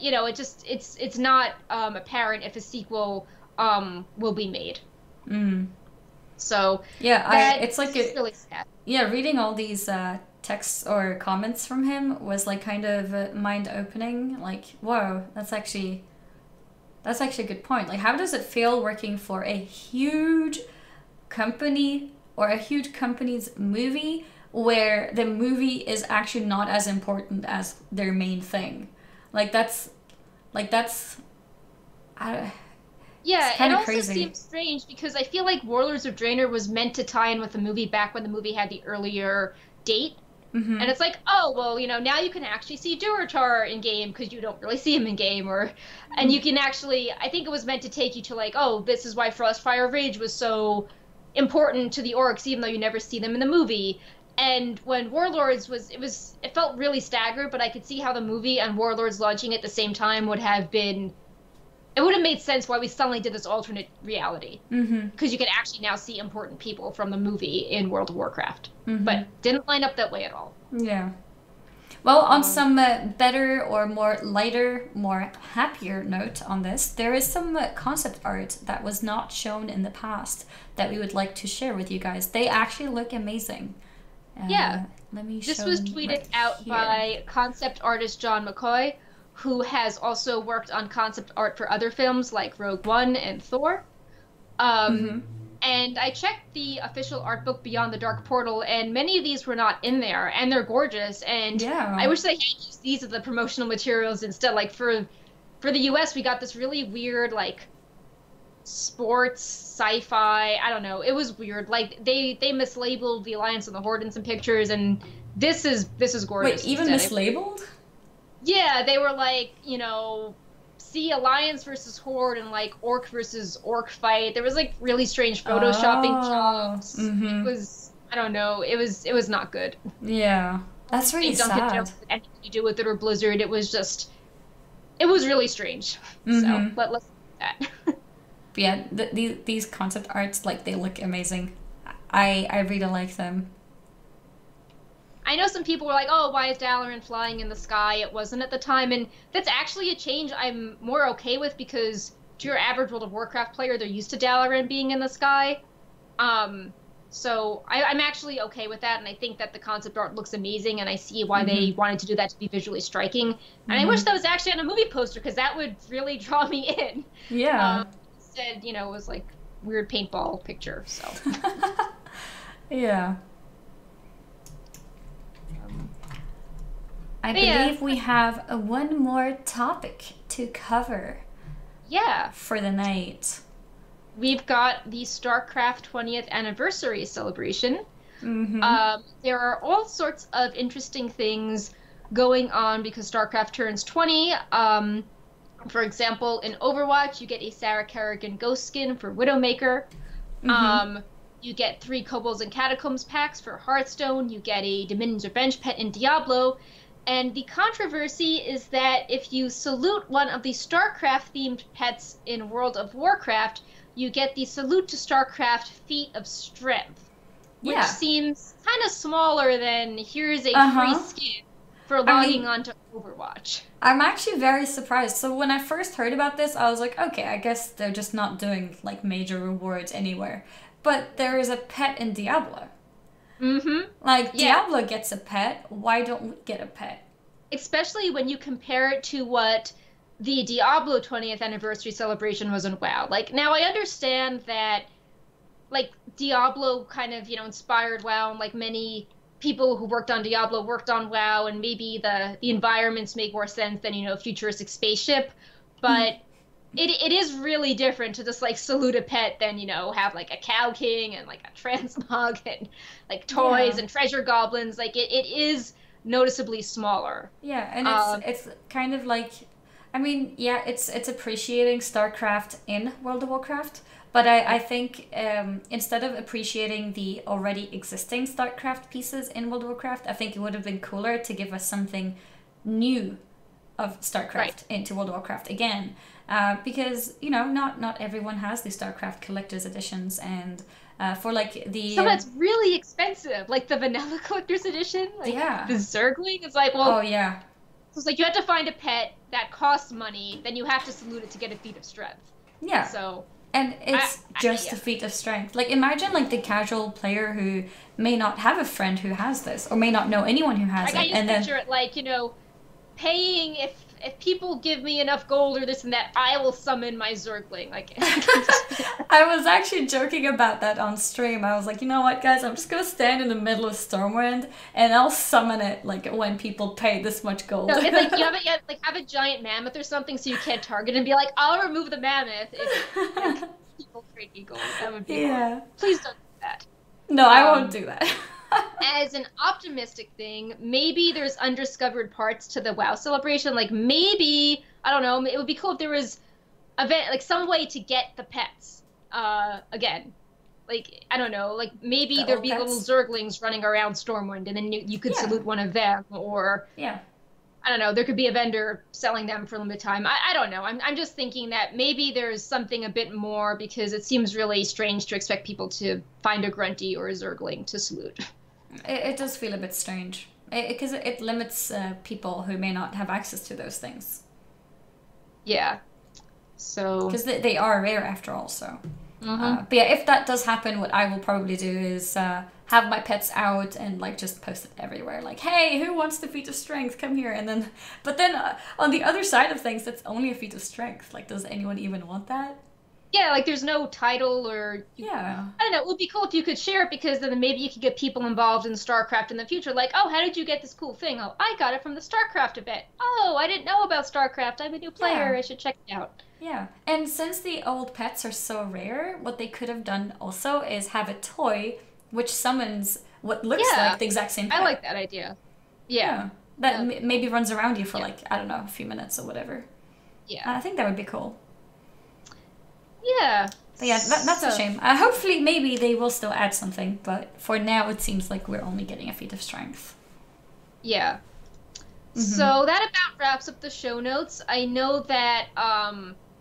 it's not apparent if a sequel will be made. So yeah, it's like really sad. Yeah, reading all these texts or comments from him was kind of mind-opening. Whoa, that's actually a good point. How does it feel working for a huge company or a huge company's movie where the movie is actually not as important as their main thing? That's yeah, it also crazy. Seems strange because I feel like Warlords of Draenor was meant to tie in with the movie back when the movie had the earlier date. And it's like, oh, well, now you can actually see Durotar in game because you don't really see him in game, and you can actually, I think it was meant to take you to oh, this is why Frostfire Rage was so important to the orcs, even though you never see them in the movie. And when Warlords it felt really staggered, but I could see how the movie and Warlords launching at the same time would have made sense why we suddenly did this alternate reality. Because you could actually now see important people from the movie in World of Warcraft. But didn't line up that way at all. Yeah. Well, on some better or more lighter, more happier note on this, there is some concept art that was not shown in the past that we would like to share with you guys. They actually look amazing. Yeah. Let me This show was them tweeted right out here. by concept artist John McCoy, who has also worked on concept art for other films like Rogue One and Thor. And I checked the official art book Beyond the Dark Portal, and many of these were not in there, and they're gorgeous. And Yeah. I wish they had used these as the promotional materials instead. Like for the US, we got this really weird like sports sci-fi. I don't know. It was weird. Like they mislabeled the Alliance and the Horde in some pictures, and this is gorgeous. Wait, even mislabeled? Yeah, they were like, you know, see Alliance versus Horde and like Orc versus Orc fight. There was like really strange photoshopping jobs. It was, I don't know, it was not good. Yeah, that's really sad. Don't have anything to do with it or Blizzard. It was really strange. So let's do that. But yeah, these concept arts, like, they look amazing. I really like them. I know some people were like, oh, why is Dalaran flying in the sky? It wasn't at the time, and that's actually a change I'm more okay with, because to your average World of Warcraft player, they're used to Dalaran being in the sky. So I'm actually okay with that, and I think that the concept art looks amazing, and I see why they wanted to do that to be visually striking. And I wish that was actually on a movie poster, because that would really draw me in. Yeah. Instead, you know, it was like weird paintball picture, so. Yeah. I believe we have one more topic to cover. Yeah. For the night. We've got the Starcraft 20th anniversary celebration. There are all sorts of interesting things going on because Starcraft turns 20. For example, in Overwatch, you get a Sarah Kerrigan ghost skin for Widowmaker. You get 3 Kobolds and Catacombs packs for Hearthstone. You get a Dominion's Revenge pet in Diablo. And the controversy is that if you salute one of the Starcraft-themed pets in World of Warcraft, you get the Salute to Starcraft Feat of Strength, which seems kind of smaller than here's a free skin for logging on to Overwatch. I'm actually very surprised. So when I first heard about this, I was like, okay, I guess they're just not doing like major rewards anywhere. But there is a pet in Diablo. Like, Diablo gets a pet. Why don't we get a pet? Especially when you compare it to what the Diablo 20th anniversary celebration was on WoW. Like, now I understand that, like, Diablo kind of, you know, inspired WoW, and, like, many people who worked on Diablo worked on WoW, and maybe the environments make more sense than, you know, a futuristic spaceship. But it is really different to just, like, salute a pet than, you know, have, like, a Cow King and, like, a Transmog and, like, toys and treasure goblins. Like, it is noticeably smaller. Yeah, and it's kind of like, I mean, yeah, it's appreciating StarCraft in World of Warcraft, but I think instead of appreciating the already existing StarCraft pieces in World of Warcraft, I think it would have been cooler to give us something new of StarCraft into World of Warcraft again. Because, you know, not everyone has the StarCraft collector's editions, and for like the... Some that's really expensive, like the vanilla collector's edition, like the Zergling, it's like, well... Oh, yeah. So it's like you have to find a pet that costs money, then you have to salute it to get a feat of strength. Yeah. So... And it's just a feat of strength. Like, imagine, like, the casual player who may not have a friend who has this, or may not know anyone who has it. I just picture it like, you know, paying if people give me enough gold or this and that, I will summon my Zergling. Like, I was actually joking about that on stream. I was like, you know what, guys, I'm just gonna stand in the middle of Stormwind and I'll summon it like when people pay this much gold. No, it's like you have a giant mammoth or something, so you can't target and be like, I'll remove the mammoth if like, people trade me gold. That would be hard. Please don't do that. No, I won't do that. As an optimistic thing, maybe there's undiscovered parts to the WoW celebration. Like, maybe, I don't know, it would be cool if there was like some way to get the pets again. Like, I don't know, like maybe there'd be little Zerglings running around Stormwind, and then you could salute one of them, or I don't know, there could be a vendor selling them for a limited time. I don't know. I'm just thinking that maybe there's something a bit more, because it seems really strange to expect people to find a Grunty or a Zergling to salute. It does feel a bit strange, because it limits people who may not have access to those things. Yeah. So... Because they are rare after all, so... but yeah, if that does happen, what I will probably do is have my pets out and like just post it everywhere. Like, hey, who wants the feat of strength? Come here. And then, but then on the other side of things, that's only a feat of strength. Like, does anyone even want that? Yeah, like there's no title or Yeah. I don't know. It would be cool if you could share it because then maybe you could get people involved in StarCraft in the future. Like, oh, how did you get this cool thing? Oh, I got it from the StarCraft event. Oh, I didn't know about StarCraft. I'm a new player. Yeah. I should check it out. Yeah. And since the old pets are so rare, what they could have done also is have a toy which summons what looks Yeah, like the exact same I pet. like that idea. Yeah, Yeah. That uh, maybe runs around you for yeah, like, I don't know, a few minutes or whatever. yeah, I think that would be cool. yeah. But yeah, that's a So, shame. Hopefully, maybe they will still add something, but for now, it seems like we're only getting a feat of strength. yeah. Mm-hmm. So that about wraps up the show notes. I know that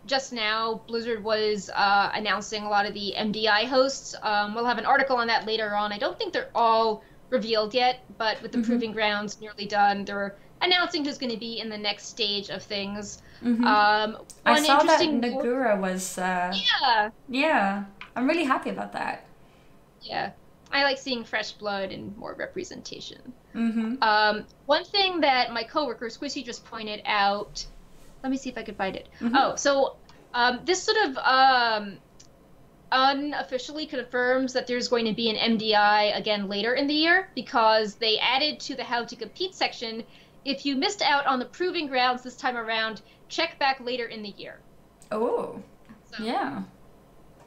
just now Blizzard was announcing a lot of the MDI hosts. We'll have an article on that later on. I don't think they're all revealed yet, but with the Mm-hmm. Proving Grounds nearly done, they're announcing who's going to be in the next stage of things. Mm-hmm. I One saw that interesting, Nagura was, yeah, yeah, I'm really happy about that. yeah. I like seeing fresh blood and more representation. Mm-hmm. One thing that my coworker Squishy just pointed out. Let me see if I could find it. Mm-hmm. Oh, so this sort of unofficially confirms that there's going to be an MDI again later in the year because they added to the How to Compete section. If you missed out on the Proving Grounds this time around, check back later in the year. Oh, So yeah.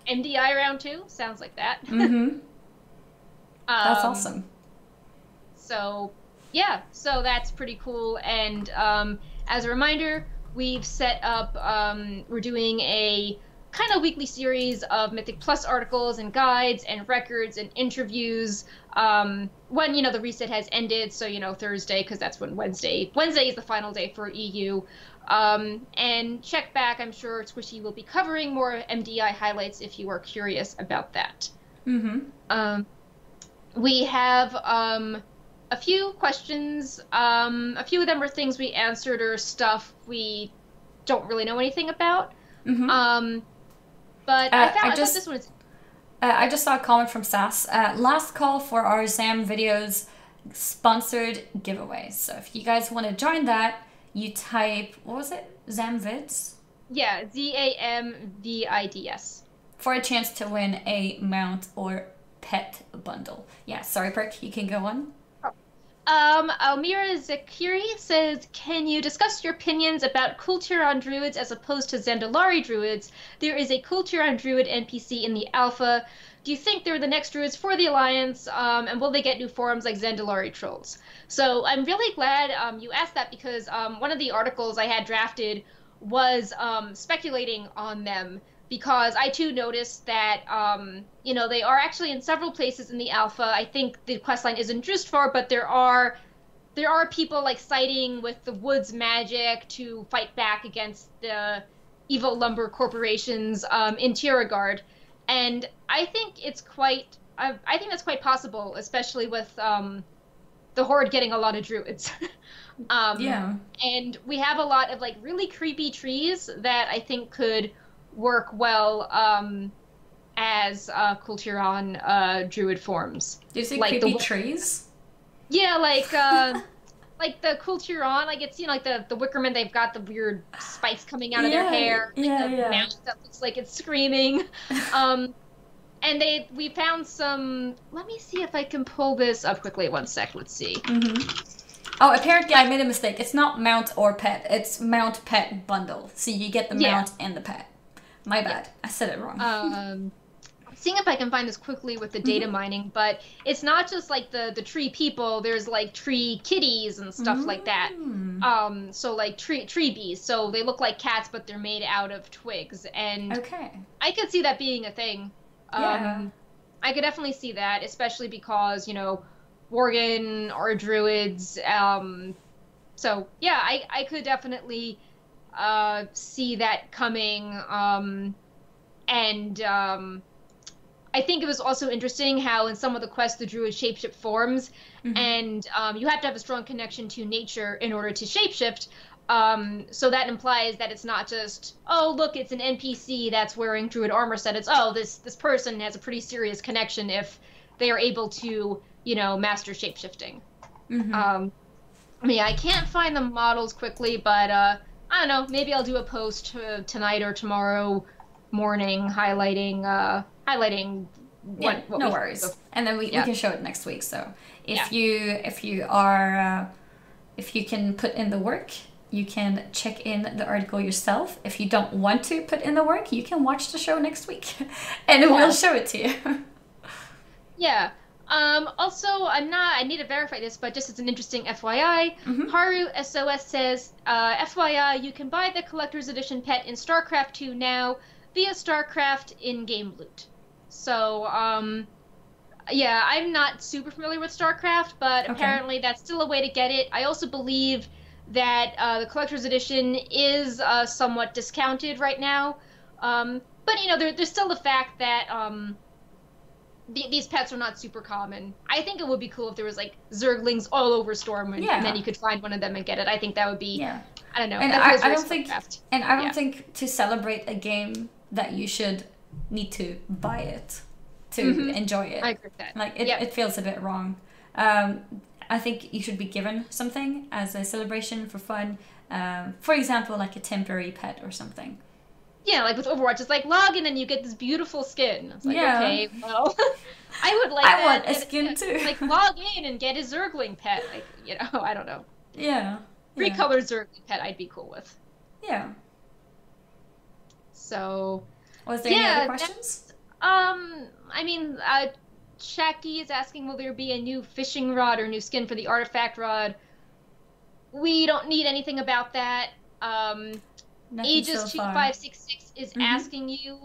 MDI round 2 sounds like that. Mm-hmm. That's Um, awesome. So, yeah, so that's pretty cool. And as a reminder, we've set up, we're doing a kind of weekly series of Mythic Plus articles and guides and records and interviews when, the reset has ended. So, Thursday, because that's when Wednesday is the final day for EU. And check back, I'm sure Squishy will be covering more MDI highlights if you are curious about that. Mm-hmm. We have a few questions. A few of them are things we answered or stuff we don't really know anything about. Mm-hmm. But I thought this one is. I just saw a comment from Sass. Last call for our ZAM videos sponsored giveaway. So if you guys want to join that, you type, what was it? ZAM vids? Yeah, ZAMVIDS. For a chance to win a mount or pet bundle. Yeah, sorry, Perk, you can go on. Almira Zakiri says, can you discuss your opinions about Kulturon Druids as opposed to Zandalari Druids? There is a Kulturon Druid NPC in the alpha. Do you think they're the next Druids for the Alliance? And will they get new forms like Zandalari Trolls? So I'm really glad you asked that because one of the articles I had drafted was speculating on them because I too noticed that they are actually in several places in the alpha. I think the questline isn't just for, but there are people like siding with the woods magic to fight back against the evil lumber corporations in Tieragard, and I think I think that's quite possible, especially with the Horde getting a lot of druids. Yeah. And we have a lot of like really creepy trees that I think could work well as Kulturon druid forms. Do you see Like creepy trees? Yeah, like the Kulturon, like it's like the Wickerman, they've got the weird spikes coming out of their hair, like the mouth that looks like it's screaming. And we found some. Let me see if I can pull this up quickly. One sec. Let's see. Mm-hmm. Oh, apparently I made a mistake. It's not mount or pet. It's mount pet bundle. So you get the mount and the pet. My bad. I said it wrong. Seeing if I can find this quickly with the data mining, but it's not just like the tree people. There's like tree kitties and stuff like that. So like tree bees. So they look like cats, but they're made out of twigs. And I could see that being a thing. Yeah. I could definitely see that, especially because Worgen are druids. So yeah, I could definitely see that coming. And I think it was also interesting how in some of the quests the druid shapeshift forms, and you have to have a strong connection to nature in order to shapeshift. So that implies that it's not just, oh, look, it's an NPC that's wearing druid armor set. It's, oh, this person has a pretty serious connection if they are able to, master shapeshifting. I can't find the models quickly, but I don't know, maybe I'll do a post tonight or tomorrow morning, highlighting what no we worries. And then we can show it next week. So if you are if you can put in the work, you can check in the article yourself. If you don't want to put in the work, you can watch the show next week, and we'll show it to you. Yeah. Also, I need to verify this, but just as an interesting FYI, Haru SOS says, FYI, you can buy the collector's edition pet in StarCraft 2 now via StarCraft in-game loot. So, yeah, I'm not super familiar with StarCraft, but apparently that's still a way to get it. I also believe that the collector's edition is somewhat discounted right now. But, you know, there's still the fact that these pets are not super common. I think it would be cool if there was, like, Zerglings all over Stormwind, and then you could find one of them and get it. I think that would be, I don't know. And I don't think to celebrate a game that you should need to buy it to enjoy it. I agree with that. Like, it feels a bit wrong. I think you should be given something as a celebration for fun. For example, like a temporary pet or something. Yeah, like with Overwatch, it's like log in and you get this beautiful skin. It's like, okay, well, I would like I want a skin too. Like log in and get a Zergling pet. Like, you know, I don't know. Yeah. Three-colored Zergling pet I'd be cool with. Yeah. So. Was there any other questions? I mean, Shaki is asking, will there be a new fishing rod or new skin for the artifact rod? We don't need anything about that. Aegis2566 is asking you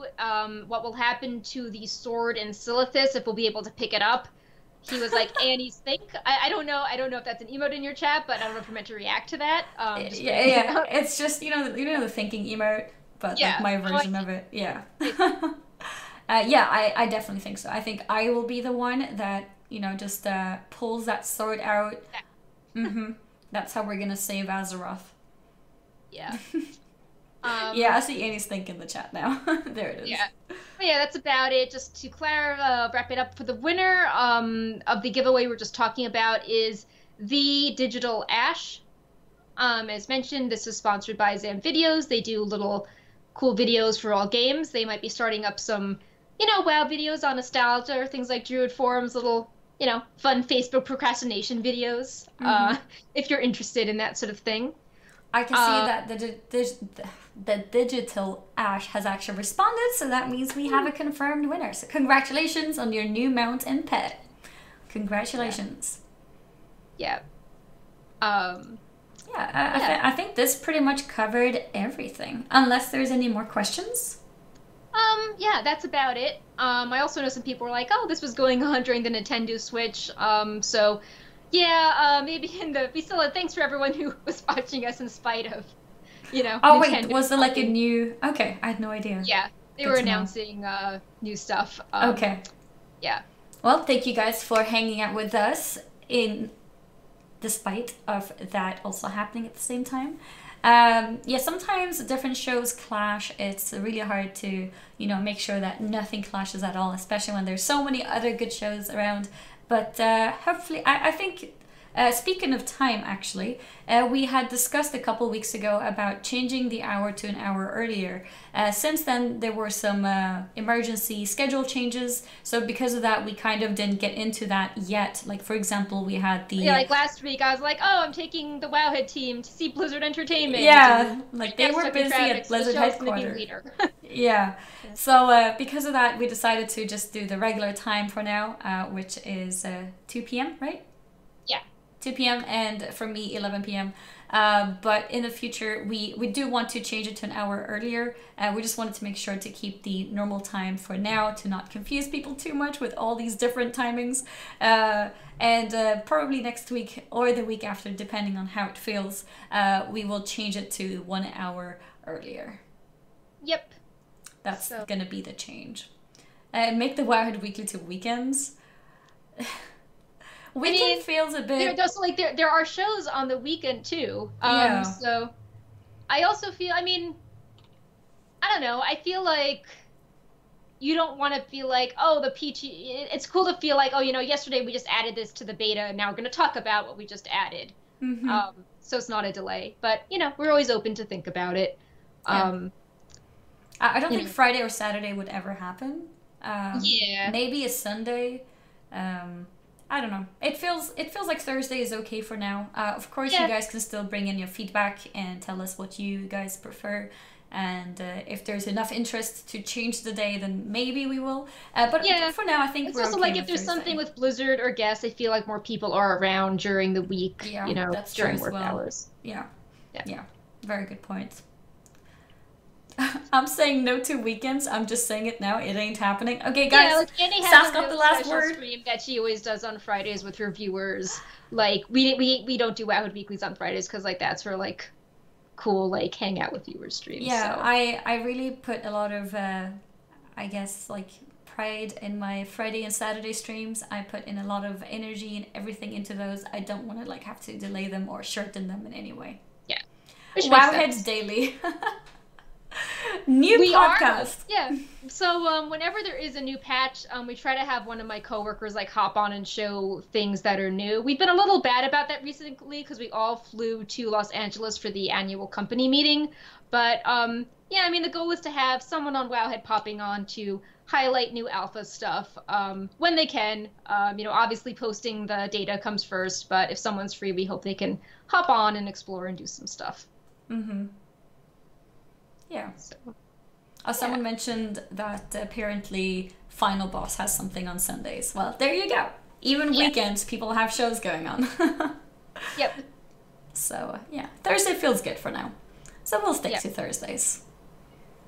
what will happen to the sword in Silithus, if we'll be able to pick it up. He was like, Annie's think. I don't know. I don't know if that's an emote in your chat, but I don't know if you're meant to react to that. Yeah. It's just, you know the thinking emote, but like my version of it. Yeah. I definitely think so. I think I will be the one that, you know, just pulls that sword out. That's how we're gonna save Azeroth. Yeah. Yeah, I see Annie's think in the chat now. There it is. Yeah. But yeah, that's about it. Just to wrap it up, for the winner of the giveaway we're just talking about is the Digital Ash. As mentioned, this is sponsored by Zam Videos. They do little cool videos for all games. They might be starting up some, you know, WoW videos on nostalgia or things like Druid forums, little, you know, fun Facebook procrastination videos, if you're interested in that sort of thing. I can see that the Digital Ash has actually responded, so that means we have a confirmed winner. So congratulations on your new mount and pet. Congratulations. Yeah. I think this pretty much covered everything, unless there's any more questions. Yeah, that's about it. I also know some people were like, oh, this was going on during the Nintendo Switch, so... Yeah, maybe thanks for everyone who was watching us in spite of, you know. Oh, Nintendo. Wait, was there like a new... Okay, I had no idea. Yeah, they were announcing new stuff. Okay. Yeah. Well, thank you guys for hanging out with us despite of that also happening at the same time. Yeah, sometimes different shows clash. It's really hard to, you know, make sure that nothing clashes at all, especially when there's so many other good shows around. But hopefully, I think, speaking of time, actually, we had discussed a couple weeks ago about changing the hour to an hour earlier. Since then, there were some emergency schedule changes. So because of that, we kind of didn't get into that yet. Like, for example, we had the... Yeah, like last week, I was like, oh, I'm taking the Wowhead team to see Blizzard Entertainment. Yeah, like they were busy at Blizzard headquarters. Yeah. So because of that, we decided to just do the regular time for now, which is 2 p.m., right? Yeah. 2 p.m. and for me, 11 p.m. But in the future, we do want to change it to an hour earlier. We just wanted to make sure to keep the normal time for now to not confuse people too much with all these different timings. And probably next week or the week after, depending on how it feels, we will change it to 1 hour earlier. Yep. That's gonna be the change. Make the Wowhead weekly to weekends. Weekend feels a bit... There are shows on the weekend too. So I also feel, I mean, I don't know. I feel like you don't want to feel like, oh, the peachy... It's cool to feel like, oh, you know, yesterday we just added this to the beta and now we're going to talk about what we just added. So it's not a delay. But, you know, we're always open to think about it. I don't think Friday or Saturday would ever happen. Yeah. Maybe a Sunday. I don't know. It feels like Thursday is okay for now. Of course, you guys can still bring in your feedback and tell us what you guys prefer. And if there's enough interest to change the day, then maybe we will. But for now, I think it's also okay like if there's something with Blizzard or guests, I feel like more people are around during the week. Yeah, you know, that's during true work as well. hours. Yeah. Very good point. I'm saying no to weekends. I'm just saying it now. It ain't happening. Okay, guys. Yeah, like Annie has got the last word. Stream that she always does on Fridays with her viewers. Like we don't do Wowhead weeklies on Fridays because like that's her like cool like hang out with viewers streams. Yeah, so. I really put a lot of I guess like pride in my Friday and Saturday streams. I put in a lot of energy and everything into those. I don't want to like have to delay them or shorten them in any way. Yeah. Wowheads Daily. New podcast. Yeah. So whenever there is a new patch, we try to have one of my coworkers like hop on and show things that are new. We've been a little bad about that recently because we all flew to Los Angeles for the annual company meeting. But yeah, I mean the goal is to have someone on Wowhead popping on to highlight new alpha stuff when they can. You know, obviously posting the data comes first, but if someone's free, we hope they can hop on and explore and do some stuff. Mm-hmm. Yeah. So, someone mentioned that apparently Final Boss has something on Sundays. Well, there you go. Even weekends, people have shows going on. Yep. So, yeah. Thursday feels good for now. So we'll stick to Thursdays.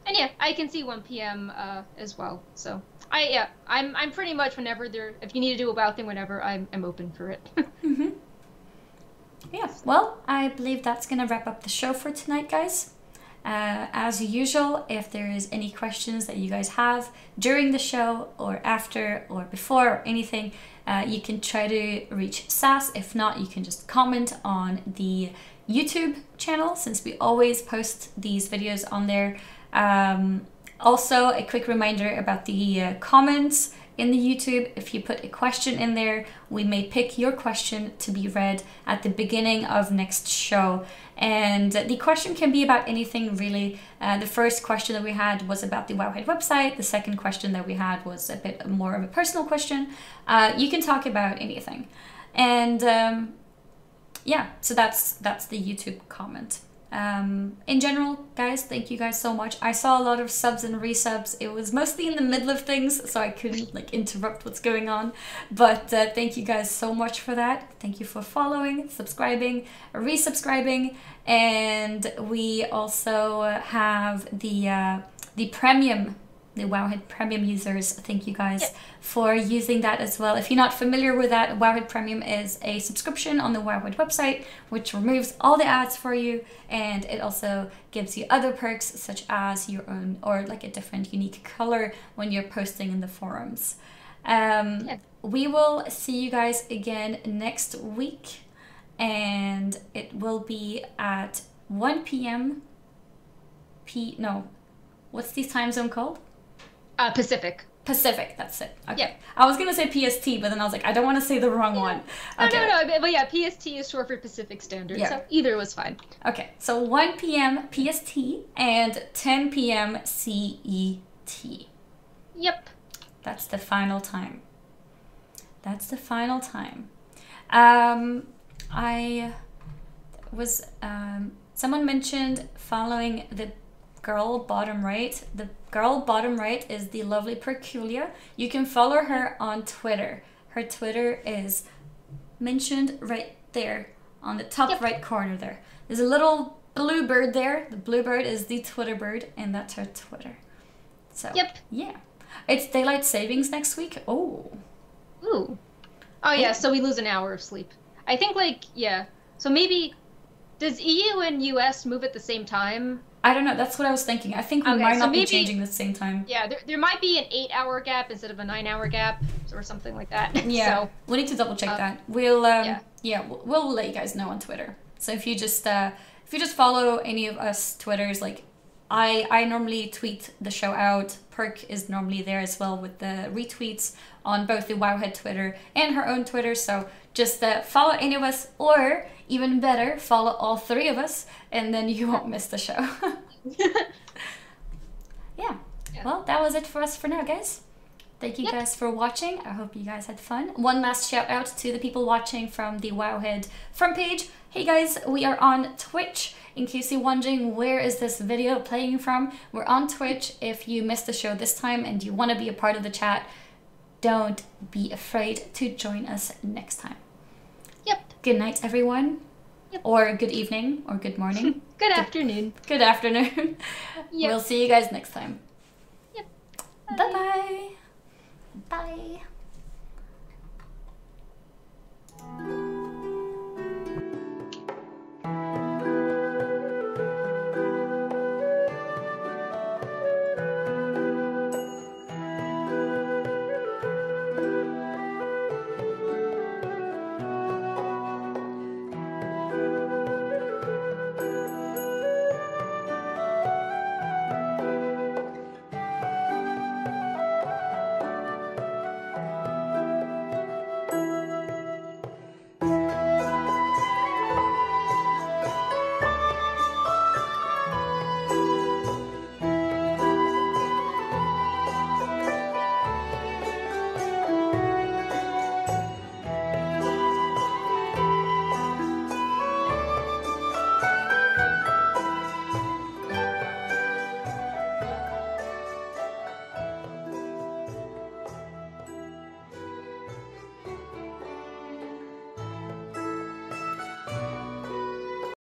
And yeah, I can see 1 p.m. As well. So, I'm pretty much whenever if you need to do a WoW thing, whenever, I'm open for it. Mm-hmm. Yeah. Well, I believe that's going to wrap up the show for tonight, guys. As usual, if there is any questions that you guys have during the show or after or before or anything, you can try to reach Sass. If not, you can just comment on the YouTube channel since we always post these videos on there. Also, a quick reminder about the comments in the YouTube. If you put a question in there, we may pick your question to be read at the beginning of next show. And the question can be about anything really. The first question that we had was about the Wowhead website. The second question that we had was a bit more of a personal question. You can talk about anything. And yeah, so that's the YouTube comment. In general, guys, thank you guys so much. I saw a lot of subs and resubs. It was mostly in the middle of things, so I couldn't like interrupt what's going on. But thank you guys so much for that. Thank you for following, subscribing, resubscribing, and we also have the premium. The Wowhead Premium users, thank you guys for using that as well. If you're not familiar with that, Wowhead Premium is a subscription on the Wowhead website, which removes all the ads for you, and it also gives you other perks such as your own or like a different unique color when you're posting in the forums. We will see you guys again next week, and it will be at 1 p.m. What's the time zone called? Pacific. Pacific, that's it. Okay. Yeah. I was gonna say PST, but then I was like, I don't want to say the wrong one. Okay. No, but yeah, PST is short for Pacific Standard, so either was fine. Okay, so 1 p.m. PST and 10 p.m. CET. Yep. That's the final time. That's the final time. Someone mentioned following the girl bottom right. The girl bottom right is the lovely Perculia. You can follow her on Twitter. Her Twitter is mentioned right there on the top right corner there. There's a little blue bird there. The blue bird is the Twitter bird, and that's her Twitter. So yeah. It's daylight savings next week. Oh. Ooh. Oh yeah, so we lose an hour of sleep. I think so maybe does EU and US move at the same time? I don't know. That's what I was thinking. I think we might not be changing at the same time. Yeah, there might be an 8-hour gap instead of a 9-hour gap or something like that. Yeah, so, we need to double check that. We'll we'll let you guys know on Twitter. So if you just follow any of us Twitters, like I normally tweet the show out. Perk is normally there as well with the retweets on both the Wowhead Twitter and her own Twitter. So just follow any of us, or even better, follow all three of us, and then you won't miss the show. yeah. Well, that was it for us for now, guys. Thank you guys for watching. I hope you guys had fun. One last shout out to the people watching from the Wowhead front page. Hey guys, we are on Twitch. In case you're wondering where is this video playing from, we're on Twitch. If you missed the show this time and you want to be a part of the chat, don't be afraid to join us next time. Yep. Good night, everyone. Yep. Or good evening, or good morning. Good afternoon. Good afternoon. Yep. We'll see you guys next time. Yep. Bye-bye. Bye.